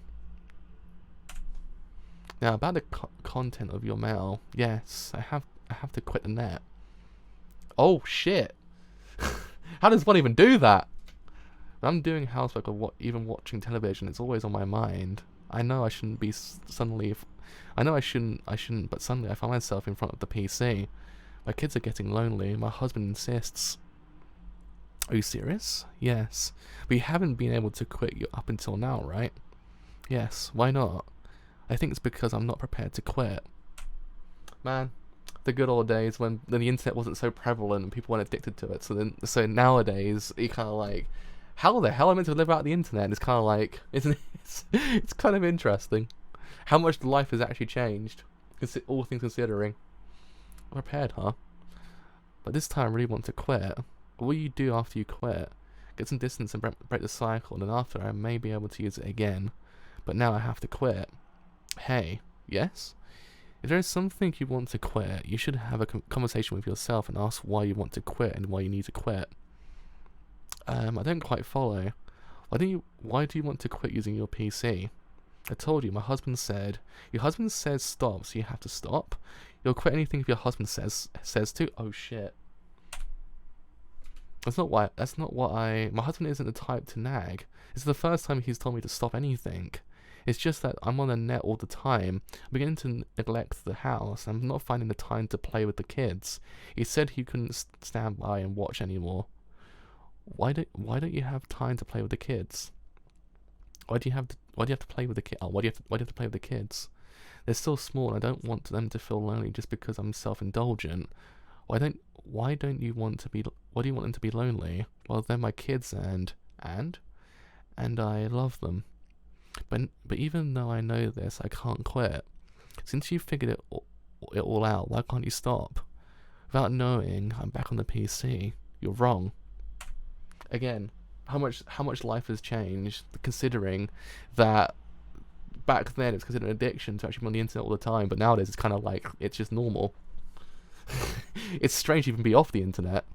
Now about the content of your mail. Yes, I have to quit the net. Oh shit! How does one even do that? When I'm doing housework or even watching television, it's always on my mind. I know I shouldn't be I know I shouldn't, but suddenly I find myself in front of the PC. My kids are getting lonely. My husband insists. Are you serious? Yes. But you haven't been able to quit up until now, right? Yes. Why not? I think it's because I'm not prepared to quit. Man, the good old days when the internet wasn't so prevalent and people weren't addicted to it. So nowadays, you kind of like, how the hell am I meant to live without the internet? It's kind of like, it's kind of interesting how much life has actually changed, all things considering. I'm prepared, huh? But this time I really want to quit. What will you do after you quit? Get some distance and break the cycle, and then after I may be able to use it again. But now I have to quit. Hey, yes? If there is something you want to quit, you should have a conversation with yourself and ask why you want to quit and why you need to quit. I don't quite follow. Why do you want to quit using your PC? I told you, my husband said. Your husband says stop, so you have to stop. You'll quit anything if your husband says to. Oh shit. That's not what my husband isn't the type to nag. It's the first time he's told me to stop anything. It's just that I'm on the net all the time. I'm beginning to neglect the house. I'm not finding the time to play with the kids. He said he couldn't stand by and watch anymore. Why don't you have time to play with the kids? Why do you have to play with the kids? Why do you have to play with the kids? They're still small, and I don't want them to feel lonely just because I'm self-indulgent. Why do you want them to be lonely? Well, they're my kids, and I love them. But even though I know this, I can't quit. Since you figured it all out, why can't you stop? Without knowing, I'm back on the PC. You're wrong. Again, how much life has changed, considering that back then it's considered an addiction to actually be on the internet all the time, but nowadays it's kind of like, it's just normal. It's strange to even be off the internet.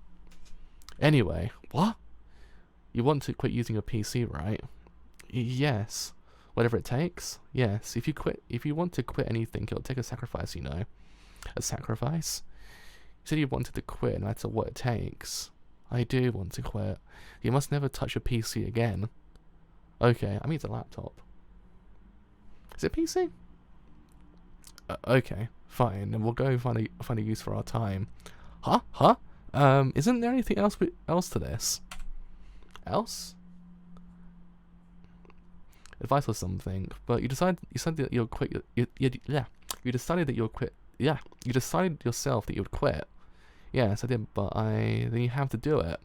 Anyway, what? You want to quit using a PC, right? Yes. Whatever it takes? Yes. If you want to quit anything, it'll take a sacrifice, you know. A sacrifice? You said you wanted to quit no matter what it takes. I do want to quit. You must never touch a PC again. Okay, I mean it's a laptop. Is it PC? Okay, fine. Then we'll go find a use for our time. Huh? Isn't there anything else to this? Else? Advice or something. But you decided that you'll quit. You decided that you'll quit. Yeah, you decided yourself that you would quit. Yes, I did, but then you have to do it.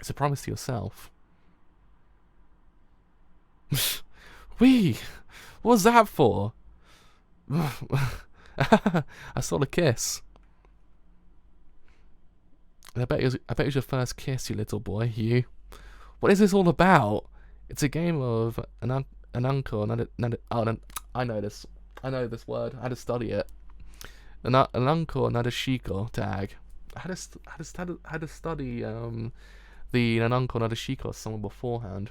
It's a promise to yourself. Wee! What was that for? I saw the kiss. I bet it was your first kiss, you little boy, you. What is this all about? It's a game of an uncle, I know this word. I had to study it. An uncle, another shiko tag. I had to study the an uncle, another shiko somewhere beforehand.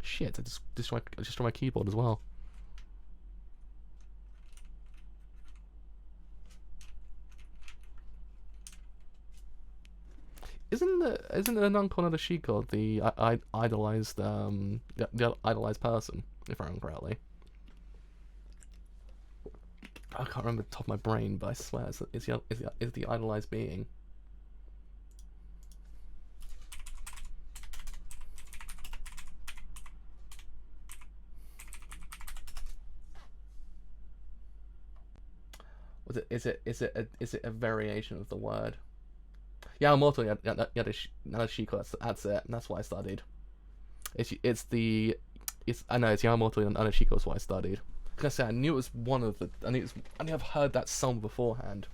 Shit! I just destroyed my keyboard as well. Isn't an uncle, another shiko the idolized the idolized person, if I remember correctly? I can't remember the top of my brain, but I swear it's the idolized being. Is it a variation of the word? Yamamoto Yadashiko. That's it. That's what I studied. I know it's Yamamoto Yadashiko. Is what I studied. Like I said, I knew it was one of the. I knew I've heard that song beforehand.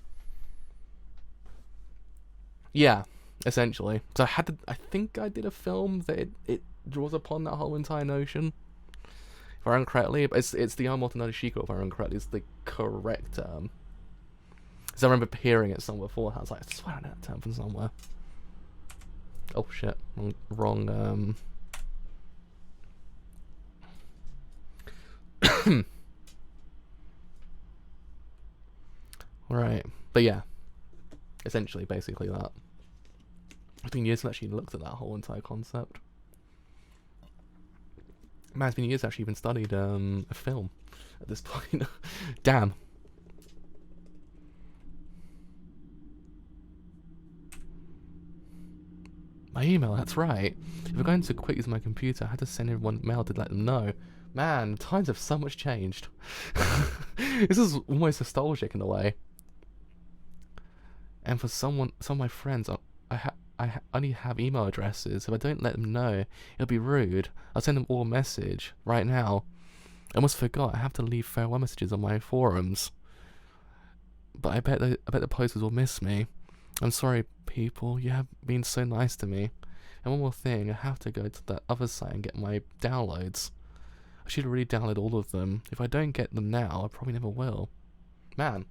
Yeah, essentially. So I think I did a film that it draws upon that whole entire notion. If I remember correctly, but it's the Yamamoto Nadeshiko. If I remember correctly, is the correct term. Because I remember hearing it somewhere beforehand. I was like, I swear I know that term from somewhere. Oh shit! Wrong. Right, but yeah, essentially, basically that. It's been years since I actually looked at that whole entire concept. Man, it's been years since I actually even studied a film at this point. Damn. My email, that's right. If we're going to quit using my computer, I had to send everyone mail to let them know. Man, times have so much changed. This is almost nostalgic in a way. And for some of my friends, I only have email addresses. If I don't let them know, it'll be rude. I'll send them all a message right now. I almost forgot. I have to leave farewell messages on my forums. But I bet the posters will miss me. I'm sorry, people. You have been so nice to me. And one more thing, I have to go to that other site and get my downloads. I should really download all of them. If I don't get them now, I probably never will. Man.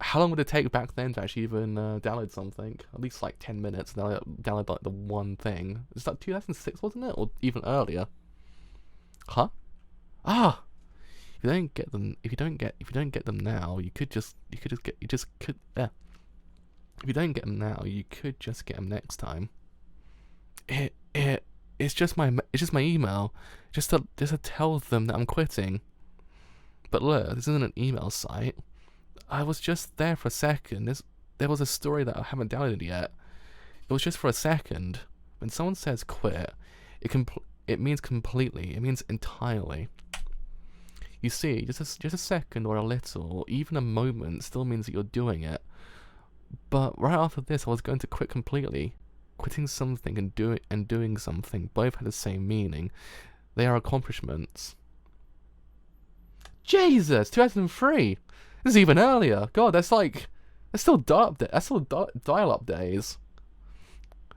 How long would it take back then to actually even download something? At least like 10 minutes. Then I download like the one thing. It's like 2006, wasn't it, or even earlier? Huh? Ah. If you don't get them now, you could just get. Yeah. If you don't get them now, you could just get them next time. It's just my email, just to tell them that I'm quitting. But look, this isn't an email site. I was just there for a second. There was a story that I haven't downloaded yet. It was just for a second. When someone says quit, it means completely. It means entirely. You see, just a second or a little, or even a moment still means that you're doing it. But right after this, I was going to quit completely. Quitting something and doing something both had the same meaning. They are accomplishments. Jesus, 2003. This is even earlier. God, that's still dial-up days.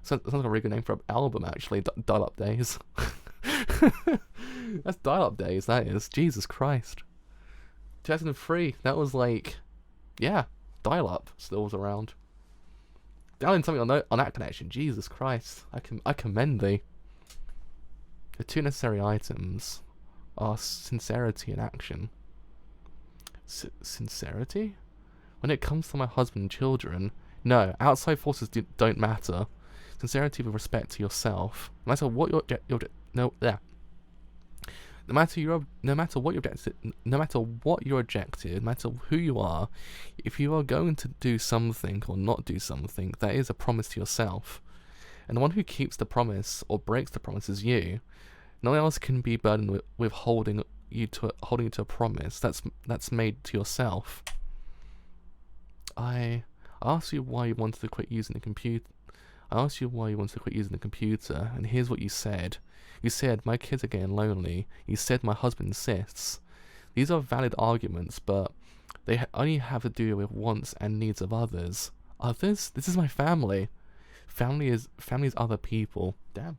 Sounds like a really good name for an album, actually. Dial-up days. That's dial-up days. That is. Jesus Christ. 2003. That was like, yeah, dial-up still was around. Downloading something on that connection. Jesus Christ. I commend thee. The two necessary items are sincerity and action. Sincerity? When it comes to my husband and children, no, outside forces don't matter. Sincerity with respect to yourself. No matter what your no matter what your objective, no matter who you are, if you are going to do something or not do something, that is a promise to yourself. And the one who keeps the promise or breaks the promise is you. No one else can be burdened with holding you to a promise that's made to yourself. I asked you why you wanted to quit using the computer. And here's what you said. You said, my kids are getting lonely. You said, my husband insists. These are valid arguments, but they only have to do with wants and needs of others. Others? This is my family. Family is other people. Damn.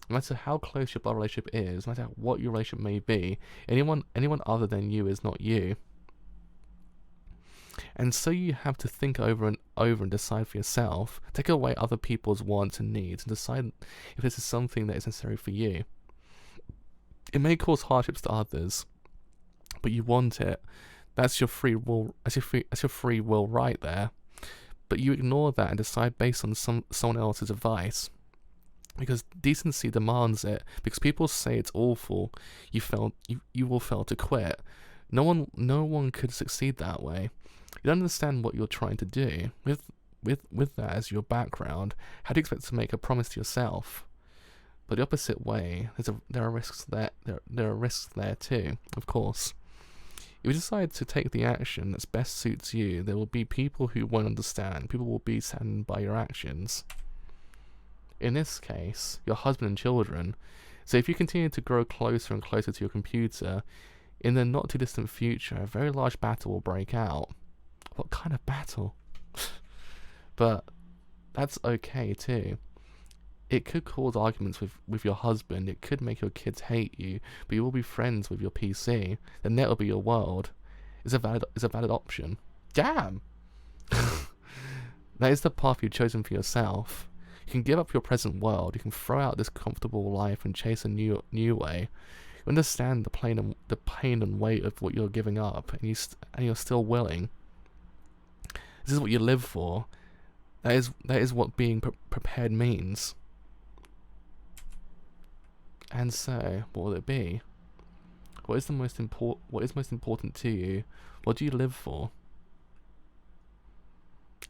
No matter how close your blood relationship is, no matter what your relationship may be, anyone other than you is not you. And so you have to think over and decide for yourself. Take away other people's wants and needs and decide if this is something that is necessary for you. It may cause hardships to others, but you want it. That's your free will. That's your free will right there. But you ignore that and decide based on someone else's advice. Because decency demands it. Because people say it's awful, you will fail to quit. No one could succeed that way. You don't understand what you're trying to do. With that as your background, how do you expect to make a promise to yourself? But the opposite way, there are risks there. There are risks there too, of course. If you decide to take the action that best suits you, there will be people who won't understand. People will be saddened by your actions. In this case, your husband and children. So if you continue to grow closer and closer to your computer, in the not too distant future, a very large battle will break out. What kind of battle? But that's okay too. It could cause arguments with your husband. It could make your kids hate you, but you will be friends with your PC. The net will be your world. Is a valid option. Damn. That is the path you've chosen for yourself. You can give up your present world. You can throw out this comfortable life and chase a new way. You understand the pain and weight of what you're giving up, and you're still willing. This is what you live for. That is what being prepared means. And so, what will it be? What is most important to you? What do you live for?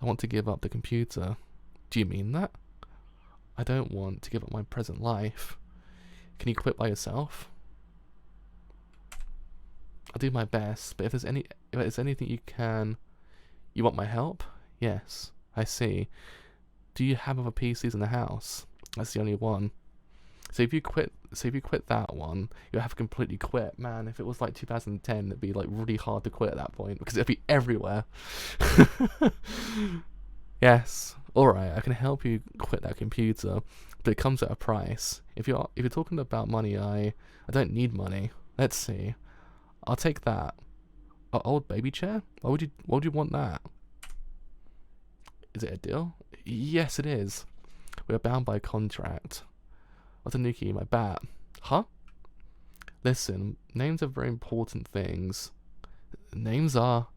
I want to give up the computer. Do you mean that? I don't want to give up my present life. Can you quit by yourself? I'll do my best, but if there's anything you can... You want my help? Yes, I see. Do you have other PCs in the house? That's the only one. So if you quit that one, you'll have completely quit. Man, if it was like 2010, it'd be like really hard to quit at that point because it'd be everywhere. Yes, alright, I can help you quit that computer, but it comes at a price. If you're talking about money, I don't need money. Let's see. I'll take that. An old baby chair? Why would you want that? Is it a deal? Yes, it is. We are bound by contract. Watanuki, my bat. Huh? Listen, names are very important things. Names are...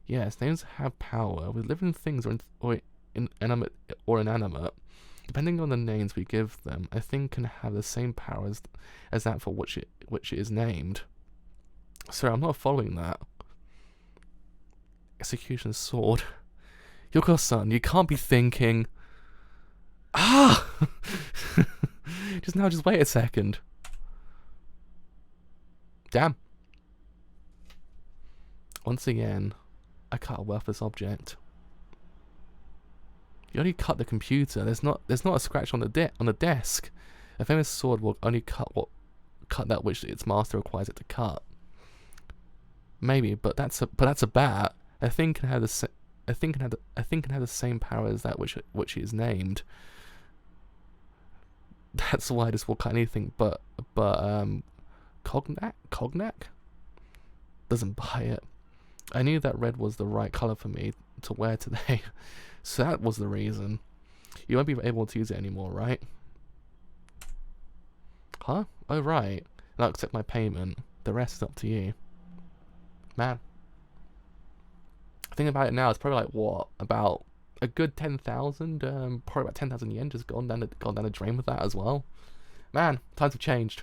Yes, names have power with living things or inanimate or inanimate. Depending on the names we give them, a thing can have the same power as that for which it is named. Sir, I'm not following that. Execution sword. Yoko-san, you can't be thinking... Ah! Just wait a second. Damn. Once again, I cut a worthless object. You only cut the computer. There's not a scratch on the desk. A famous sword will only cut that which its master requires it to cut. Maybe, but that's a bat. A thing can have the same power as that which it is named. That's why this will cut anything but Cognac doesn't buy it. I knew that red was the right color for me to wear today, so that was the reason. You won't be able to use it anymore, right? Huh? Oh right. I'll accept my payment. The rest is up to you. Man. Thinking about it now, it's probably like what? About a good 10,000? Probably about 10,000 yen just gone down the drain with that as well. Man, times have changed.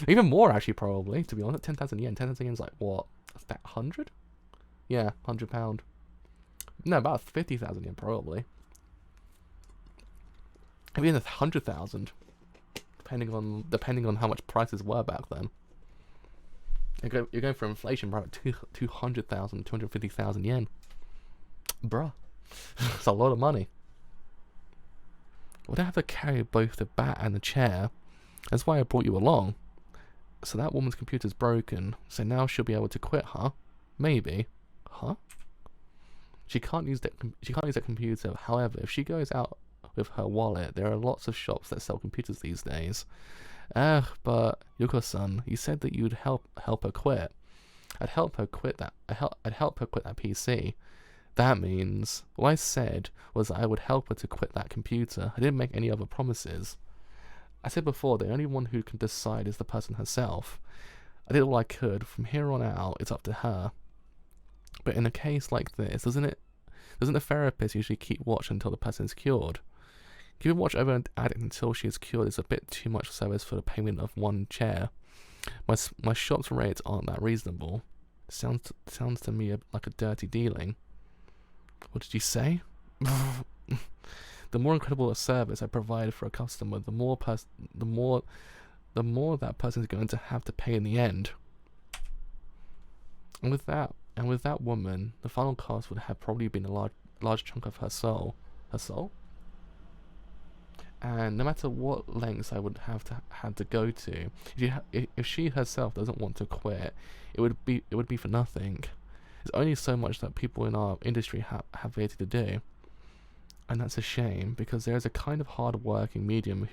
Even more actually, probably, to be honest. 10,000 yen. 10,000 yen is like what? That's about 100? Yeah, £100. No, about 50,000 yen probably. Maybe in 100,000, depending on how much prices were back then. You're going for inflation, probably 200,000, 250,000 yen. Bruh, that's a lot of money. Would I have to carry both the bat and the chair? That's why I brought you along. So that woman's computer's broken, so now she'll be able to quit, huh? Maybe. Huh? She can't use that computer. However, if she goes out with her wallet, there are lots of shops that sell computers these days. But Yuko-san, you said that you'd help her quit. I'd help her quit that PC. That means what I said was that I would help her to quit that computer. I didn't make any other promises. I said before, the only one who can decide is the person herself. I did all I could. From here on out, it's up to her. But in a case like this, doesn't the therapist usually keep watch until the person is cured? Keeping watch over an addict until she is cured is a bit too much service for the payment of one chair. My shop's rates aren't that reasonable. Sounds to me like a dirty dealing. What did you say? The more incredible a service I provide for a customer, the more that person is going to have to pay in the end. And with that woman, the final cost would have probably been a large chunk of her soul. Her soul? And no matter what lengths I would have to go to, if she herself doesn't want to quit, it would be for nothing. There's only so much that people in our industry have ability to do, and that's a shame because there is a kind of hard-working medium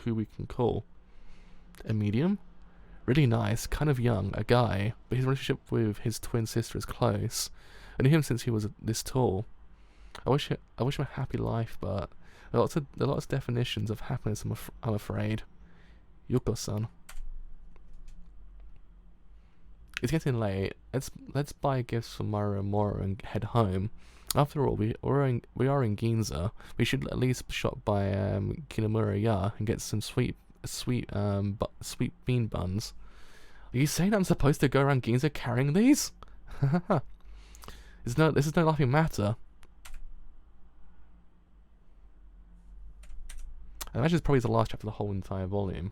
who we can call a medium. Really nice, kind of young, a guy, but his relationship with his twin sister is close. I knew him since he was this tall. I wish him a happy life, but there are lots of definitions of happiness. I'm afraid. Yuko-san. It's getting late. Let's buy gifts for Moro and head home. After all, we are in Ginza. We should at least shop by Kinamura-ya and get some sweet bean buns. Are you saying I'm supposed to go around Ginza carrying these? This is no laughing matter. I imagine it's probably the last chapter of the whole entire volume.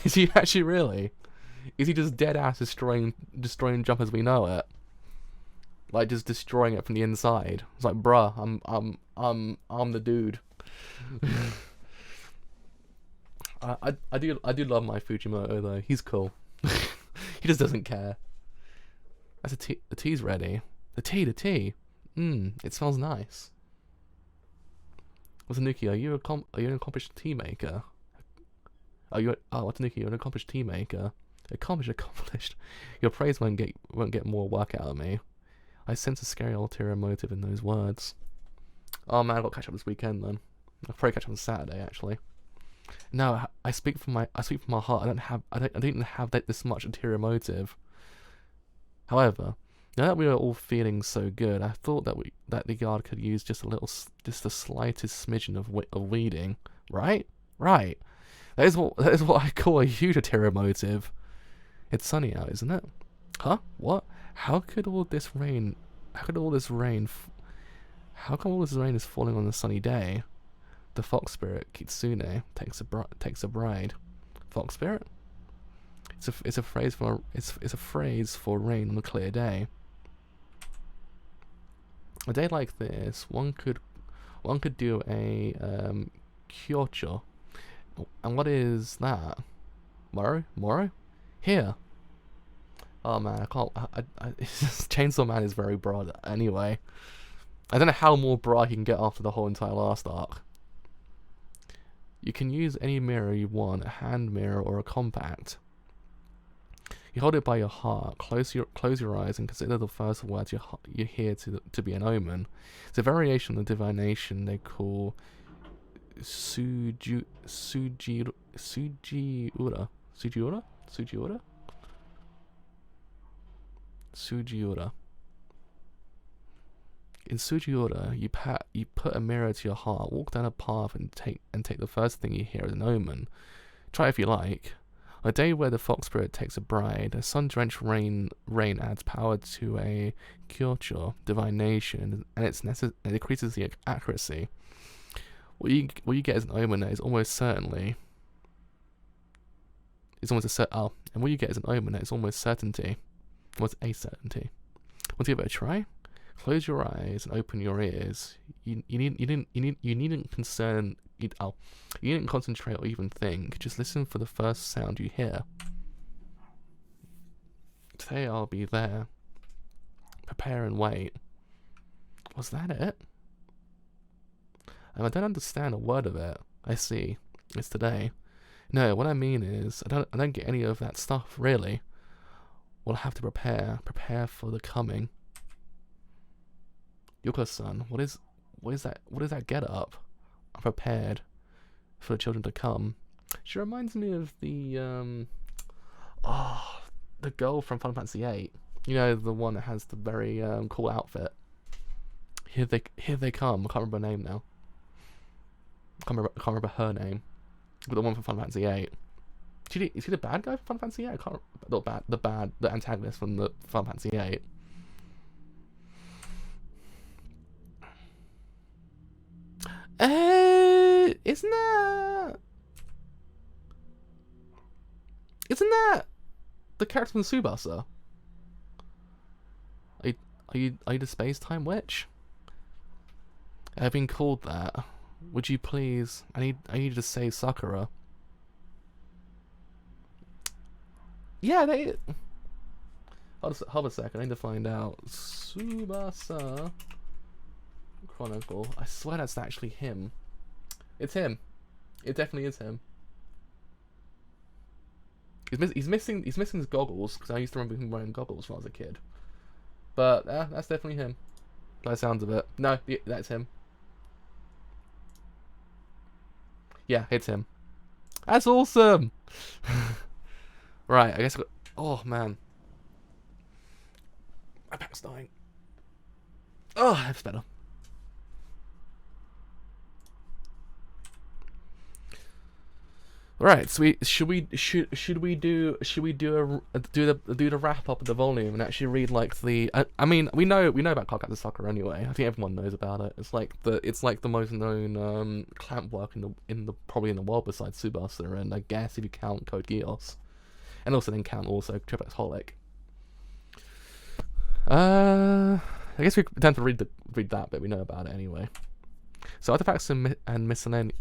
Is he actually really? Is he just dead ass destroying Jump as we know it? Like just destroying it from the inside? It's like, bruh, I'm the dude. I do love my Fujimoto though. He's cool. He just doesn't care. That's the tea's ready. The tea. It smells nice. Watanuki, are you an accomplished tea maker? Watanuki, you're an accomplished tea maker. Accomplished. Your praise won't get more work out of me. I sense a scary ulterior motive in those words. Oh man, I got to catch up this weekend then. I'll probably catch up on Saturday actually. No, I speak from my heart. I don't have this much ulterior motive. However, now that we are all feeling so good, I thought that the yard could use just the slightest smidgen of weeding. Right? Right. That is what I call a huge ulterior motive. It's sunny out, isn't it? Huh? What? How come all this rain is falling on a sunny day? The fox spirit Kitsune takes a bride. Fox spirit? It's a phrase for rain on a clear day. A day like this, one could do a kyocho. And what is that? Moro? Here. Oh man, I can't. Chainsaw Man is very broad. Anyway, I don't know how more broad he can get after the whole entire last arc. You can use any mirror you want, a hand mirror or a compact. You hold it by your heart, close your eyes, and consider the first words you hear to be an omen. It's a variation of the divination they call Sujiura. In Sujiura, you put a mirror to your heart, walk down a path, and take the first thing you hear as an omen. Try it if you like. On a day where the fox spirit takes a bride, a sun-drenched rain adds power to a kyocho, divination, and it increases the accuracy. What you get as an omen is almost certainty. Almost a certainty. What's a certainty? Want to give it a try? Close your eyes and open your ears. You needn't concentrate or even think. Just listen for the first sound you hear. Today I'll be there. Prepare and wait. Was that it? I don't understand a word of it. I see. It's today. No, what I mean is, I don't get any of that stuff, really. We'll have to prepare for the coming. Yuka-san, what is that get up? I'm prepared for the children to come. She reminds me of the girl from Final Fantasy VIII. You know, the one that has the very cool outfit. Here they come. I can't remember her name now. I can't remember her name. But the one from Final Fantasy VIII. Is he the bad guy from Final Fantasy VIII? I can't. Not bad. The antagonist from the Final Fantasy VIII. Isn't that the character from Tsubasa? Are you the space-time witch? I've been called that. Would you please? I need you to save Sakura. Yeah, they. Hold a second. I need to find out. Tsubasa Chronicle. I swear that's actually him. It's him. It definitely is him. He's missing his goggles, because I used to remember him wearing goggles when I was a kid. But that's definitely him. By the sounds of it. No, that's him. Yeah, it's him. That's awesome. Right, I guess. Oh man, my back's dying. Oh, that's better. Right, so should we do the wrap up of the volume and actually read like the I mean we know about Cardcaptor Sakura anyway. I think everyone knows about it. It's like the most known clamp work in the probably in the world besides Tsubasa, and I guess if you count Code Geass, and also then count also xxHOLiC. I guess we tend to read that, but we know about it anyway. So artifacts and miscellany.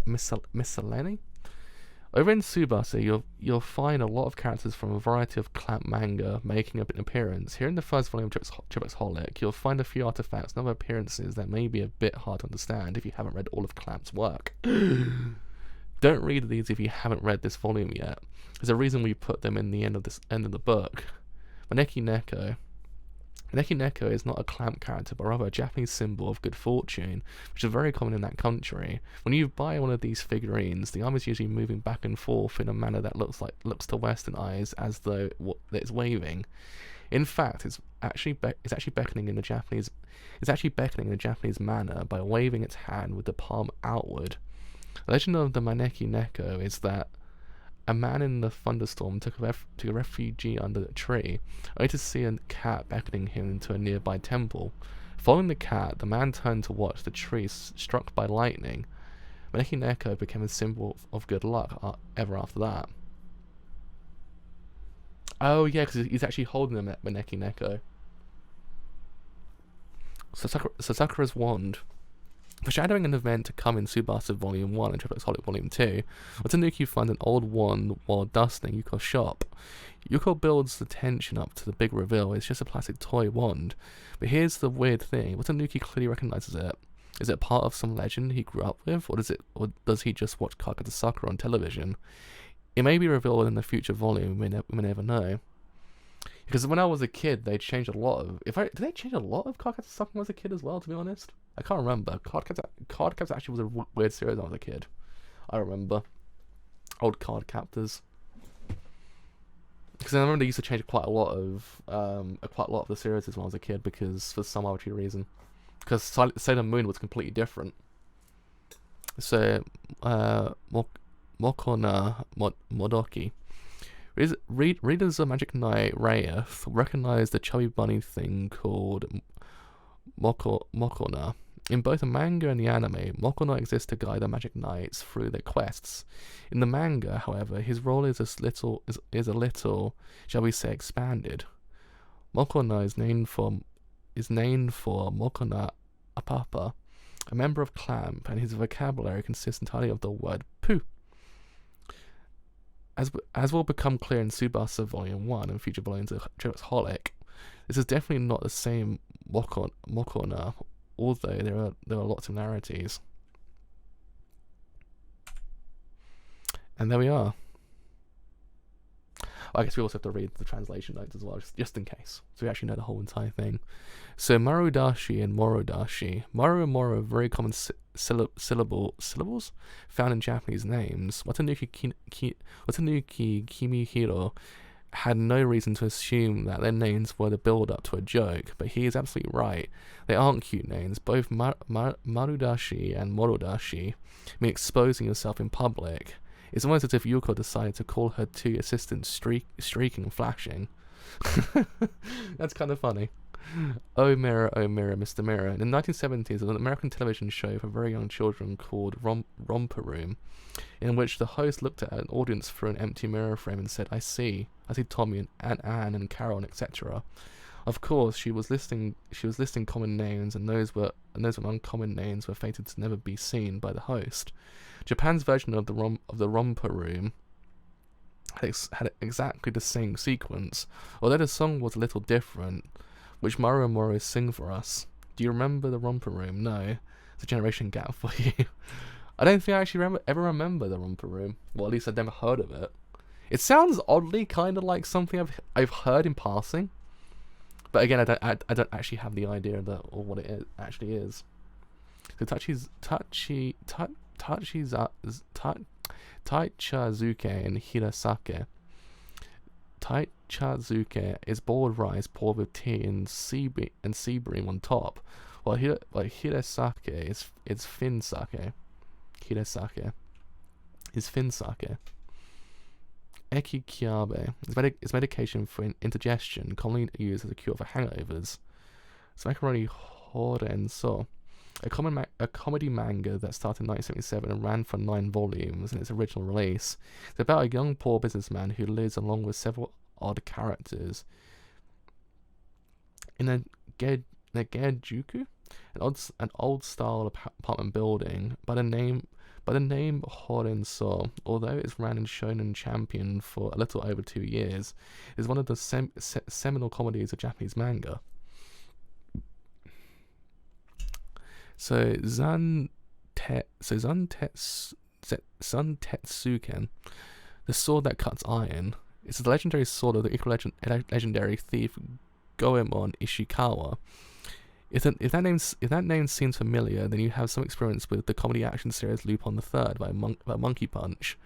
Over in Tsubasa, you'll find a lot of characters from a variety of clamp manga making an appearance. Here in the first volume of xxXHOLiC, you'll find a few artifacts and other appearances that may be a bit hard to understand if you haven't read all of Clamp's work. Don't read these if you haven't read this volume yet. There's a reason we put them in the end of the book. Maneki Neko. Maneki Neko is not a Clamp character, but rather a Japanese symbol of good fortune, which is very common in that country. When you buy one of these figurines, the arm is usually moving back and forth in a manner that looks to Western eyes as though it's waving. In fact, it's actually beckoning in the Japanese manner by waving its hand with the palm outward. The legend of the Maneki Neko is that a man in the thunderstorm took a refugee under a tree, only to see a cat beckoning him into a nearby temple. Following the cat, the man turned to watch the tree struck by lightning. Maneki Neko became a symbol of good luck ever after that. Oh yeah, because he's actually holding the Maneki Neko. Sakura's wand. Foreshadowing an event to come in Tsubasa Volume 1 and xxXHOLiC Volume 2, Watanuki finds an old wand while dusting Yuko's shop. Yuko builds the tension up to the big reveal. It's just a plastic toy wand. But here's the weird thing. Watanuki clearly recognizes it. Is it part of some legend he grew up with, or does he just watch Kakata Sakura on television? It may be revealed in the future volume, we may never know. Because when I was a kid, they changed a lot of... Did they change a lot of Kakata Sakura when I was a kid as well, to be honest? I can't remember. Cardcaptor actually was a weird series when I was a kid. I remember. Old card captors. Because I remember they used to change quite a lot of the series when I was a kid, because for some arbitrary reason. Because Sailor Moon was completely different. So, Mokona Modoki. Readers of Magic Knight Wraith recognize the chubby bunny thing called Mokona. In both the manga and the anime, Mokona exists to guide the Magic Knights through their quests. In the manga, however, his role is a little, shall we say, expanded. Mokona is named for Mokona Apapa, a member of Clamp, and his vocabulary consists entirely of the word poo. As will become clear in Tsubasa Volume 1 and future volumes of xxXHOLiC, this is definitely not the same Mokona, although there are lots of similarities. And there we are. I guess we also have to read the translation notes as well, just in case, so we actually know the whole entire thing. So Marudashi and Morodashi. Maru and Moro are very common syllables found in Japanese names. Watanuki Kimihiro had no reason to assume that their names were the build-up to a joke, but he is absolutely right. They aren't cute names. Both Marudashi and Morodashi mean exposing yourself in public. It's almost as if Yuko decided to call her two assistants streaking and flashing. That's kind of funny. Oh Mirror, Mr. Mirror. In the 1970s, an American television show for very young children called Romper Room, in which the host looked at an audience through an empty mirror frame and said, I see Tommy and Anne and Carol and etc. Of course, she was listing common names, and those with uncommon names were fated to never be seen by the host. Japan's version of the Romper Room had exactly the same sequence, although the song was a little different, which Maru and Moro sing for us. Do you remember the Romper Room? No. It's a generation gap for you. I don't think I actually ever remember the Romper Room. Well, at least I've never heard of it. It sounds oddly kind of like something I've heard in passing, but again, I don't actually have the idea of or what it actually is. So Taichazuke and Hirasake. Taichazuke is boiled rice poured with tea and sea bream on top, while Hirasake is fin sake. Hirasake is fin sake. Ekikiabe is medication for indigestion, commonly used as a cure for hangovers. It's macaroni horenso, a comedy manga that started in 1977 and ran for 9 volumes in its original release. It's about a young poor businessman who lives along with several odd characters in a gejuku, an old style apartment building by the name by the name Horenso, although it's ran in Shonen Champion for a little over 2 years, is one of the seminal comedies of Japanese manga. So Zantetsuken, the sword that cuts iron, is the legendary sword of the equally legendary thief Goemon Ishikawa. If that name seems familiar, then you have some experience with the comedy action series Lupin the Third by Monkey Punch.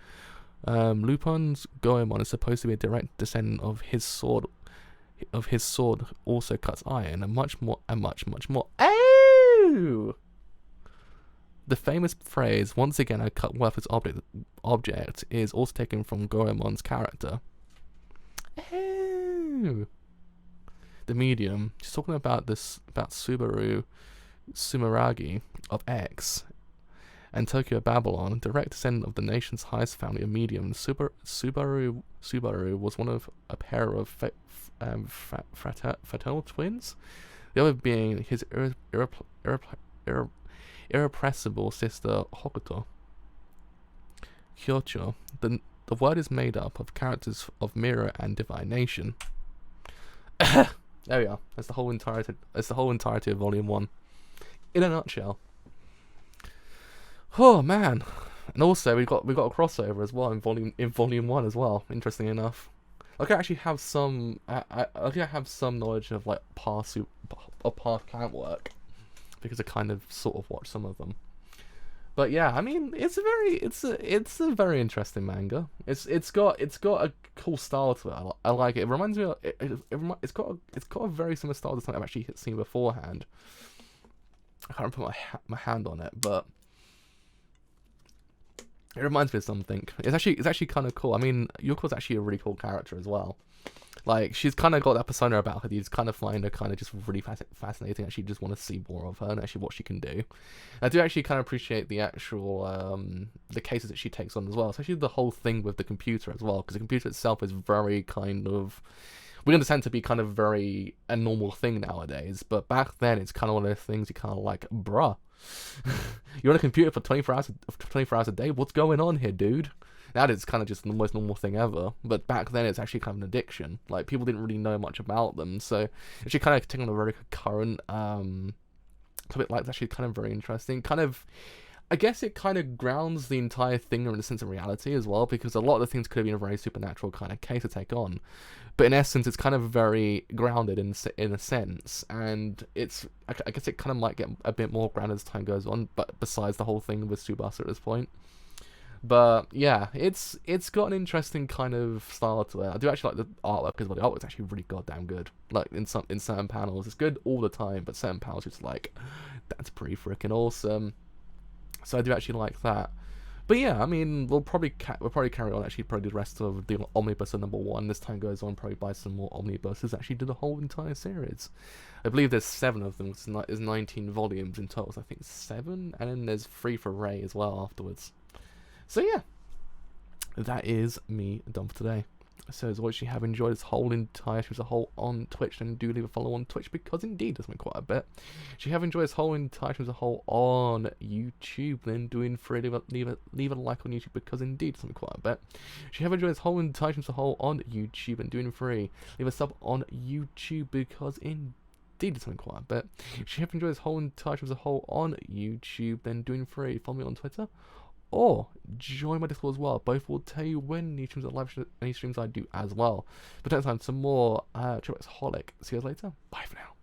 Lupin's Goemon is supposed to be a direct descendant of his sword. Also cuts iron, and much more. Oh! The famous phrase "once again I cut worthless object" is also taken from Goemon's character. Oh. The Medium. She's talking about Subaragi of X and Tokyo Babylon, direct descendant of the nation's highest family of mediums. Subaru was one of a pair of fraternal twins, the other being his irrepressible sister Hokuto. Kyocho. The word is made up of characters of mirror and divination. There we are. That's the whole entirety of Volume 1. In a nutshell. Oh man. And also we got a crossover as well in volume 1 as well, interestingly enough. Like I actually have some I have some knowledge of like past camp work, because I kind of sort of watched some of them. But yeah, I mean, it's a very interesting manga. It's got a cool style to it. I like it. It reminds me of, it's got a very similar style to something I've actually seen beforehand. I can't put my hand on it, but it reminds me of something. It's actually kind of cool. I mean, Yuko's actually a really cool character as well. Like, she's kind of got that persona about her. You just kind of find her kind of just really fascinating. Actually, just want to see more of her and actually what she can do. I do actually kind of appreciate the actual the cases that she takes on as well. Especially the whole thing with the computer as well, because the computer itself is very kind of, we understand to be kind of very a normal thing nowadays. But back then, it's kind of one of those things you kind of like, bruh, you're on a computer for 24 hours a day. What's going on here, dude? Now it's kind of just the most normal thing ever, but back then it's actually kind of an addiction. Like, people didn't really know much about them, so actually kind of taking on a very current topic like that's actually kind of very interesting. Kind of, I guess it kind of grounds the entire thing in a sense of reality as well, because a lot of the things could have been a very supernatural kind of case to take on, but in essence it's kind of very grounded in a sense, and I guess it kind of might get a bit more grounded as time goes on, but besides the whole thing with Tsubasa at this point. But yeah, it's got an interesting kind of style to it. I do actually like the artwork as well. The artwork's actually really goddamn good. Like in certain panels, it's good all the time, but certain panels it's like, that's pretty freaking awesome. So I do actually like that. But yeah, I mean, we'll probably carry on. Actually, probably the rest of the omnibus of #1. This time goes on, probably buy some more omnibuses. Actually, do the whole entire series. I believe there's 7 of them. There's 19 volumes in total. So I think 7, and then there's 3 for Ray as well afterwards. So yeah, that is me done for today. So as always, if you have enjoyed this whole entire series as a whole on Twitch, then do leave a follow on Twitch, because indeed does me quite a bit. If you have enjoyed this whole entire series as a whole on YouTube, then leave a like on YouTube, because indeed does me quite a bit. If you have enjoyed this whole entire series as a whole on YouTube and doing free, leave a sub on YouTube, because indeed does me quite a bit. If you have enjoyed this whole entire series as a whole on YouTube, then doing free, follow me on Twitter, or join my Discord as well. Both will tell you when any streams I do as well. But next time, some more xxXHOLiC. See you guys later. Bye for now.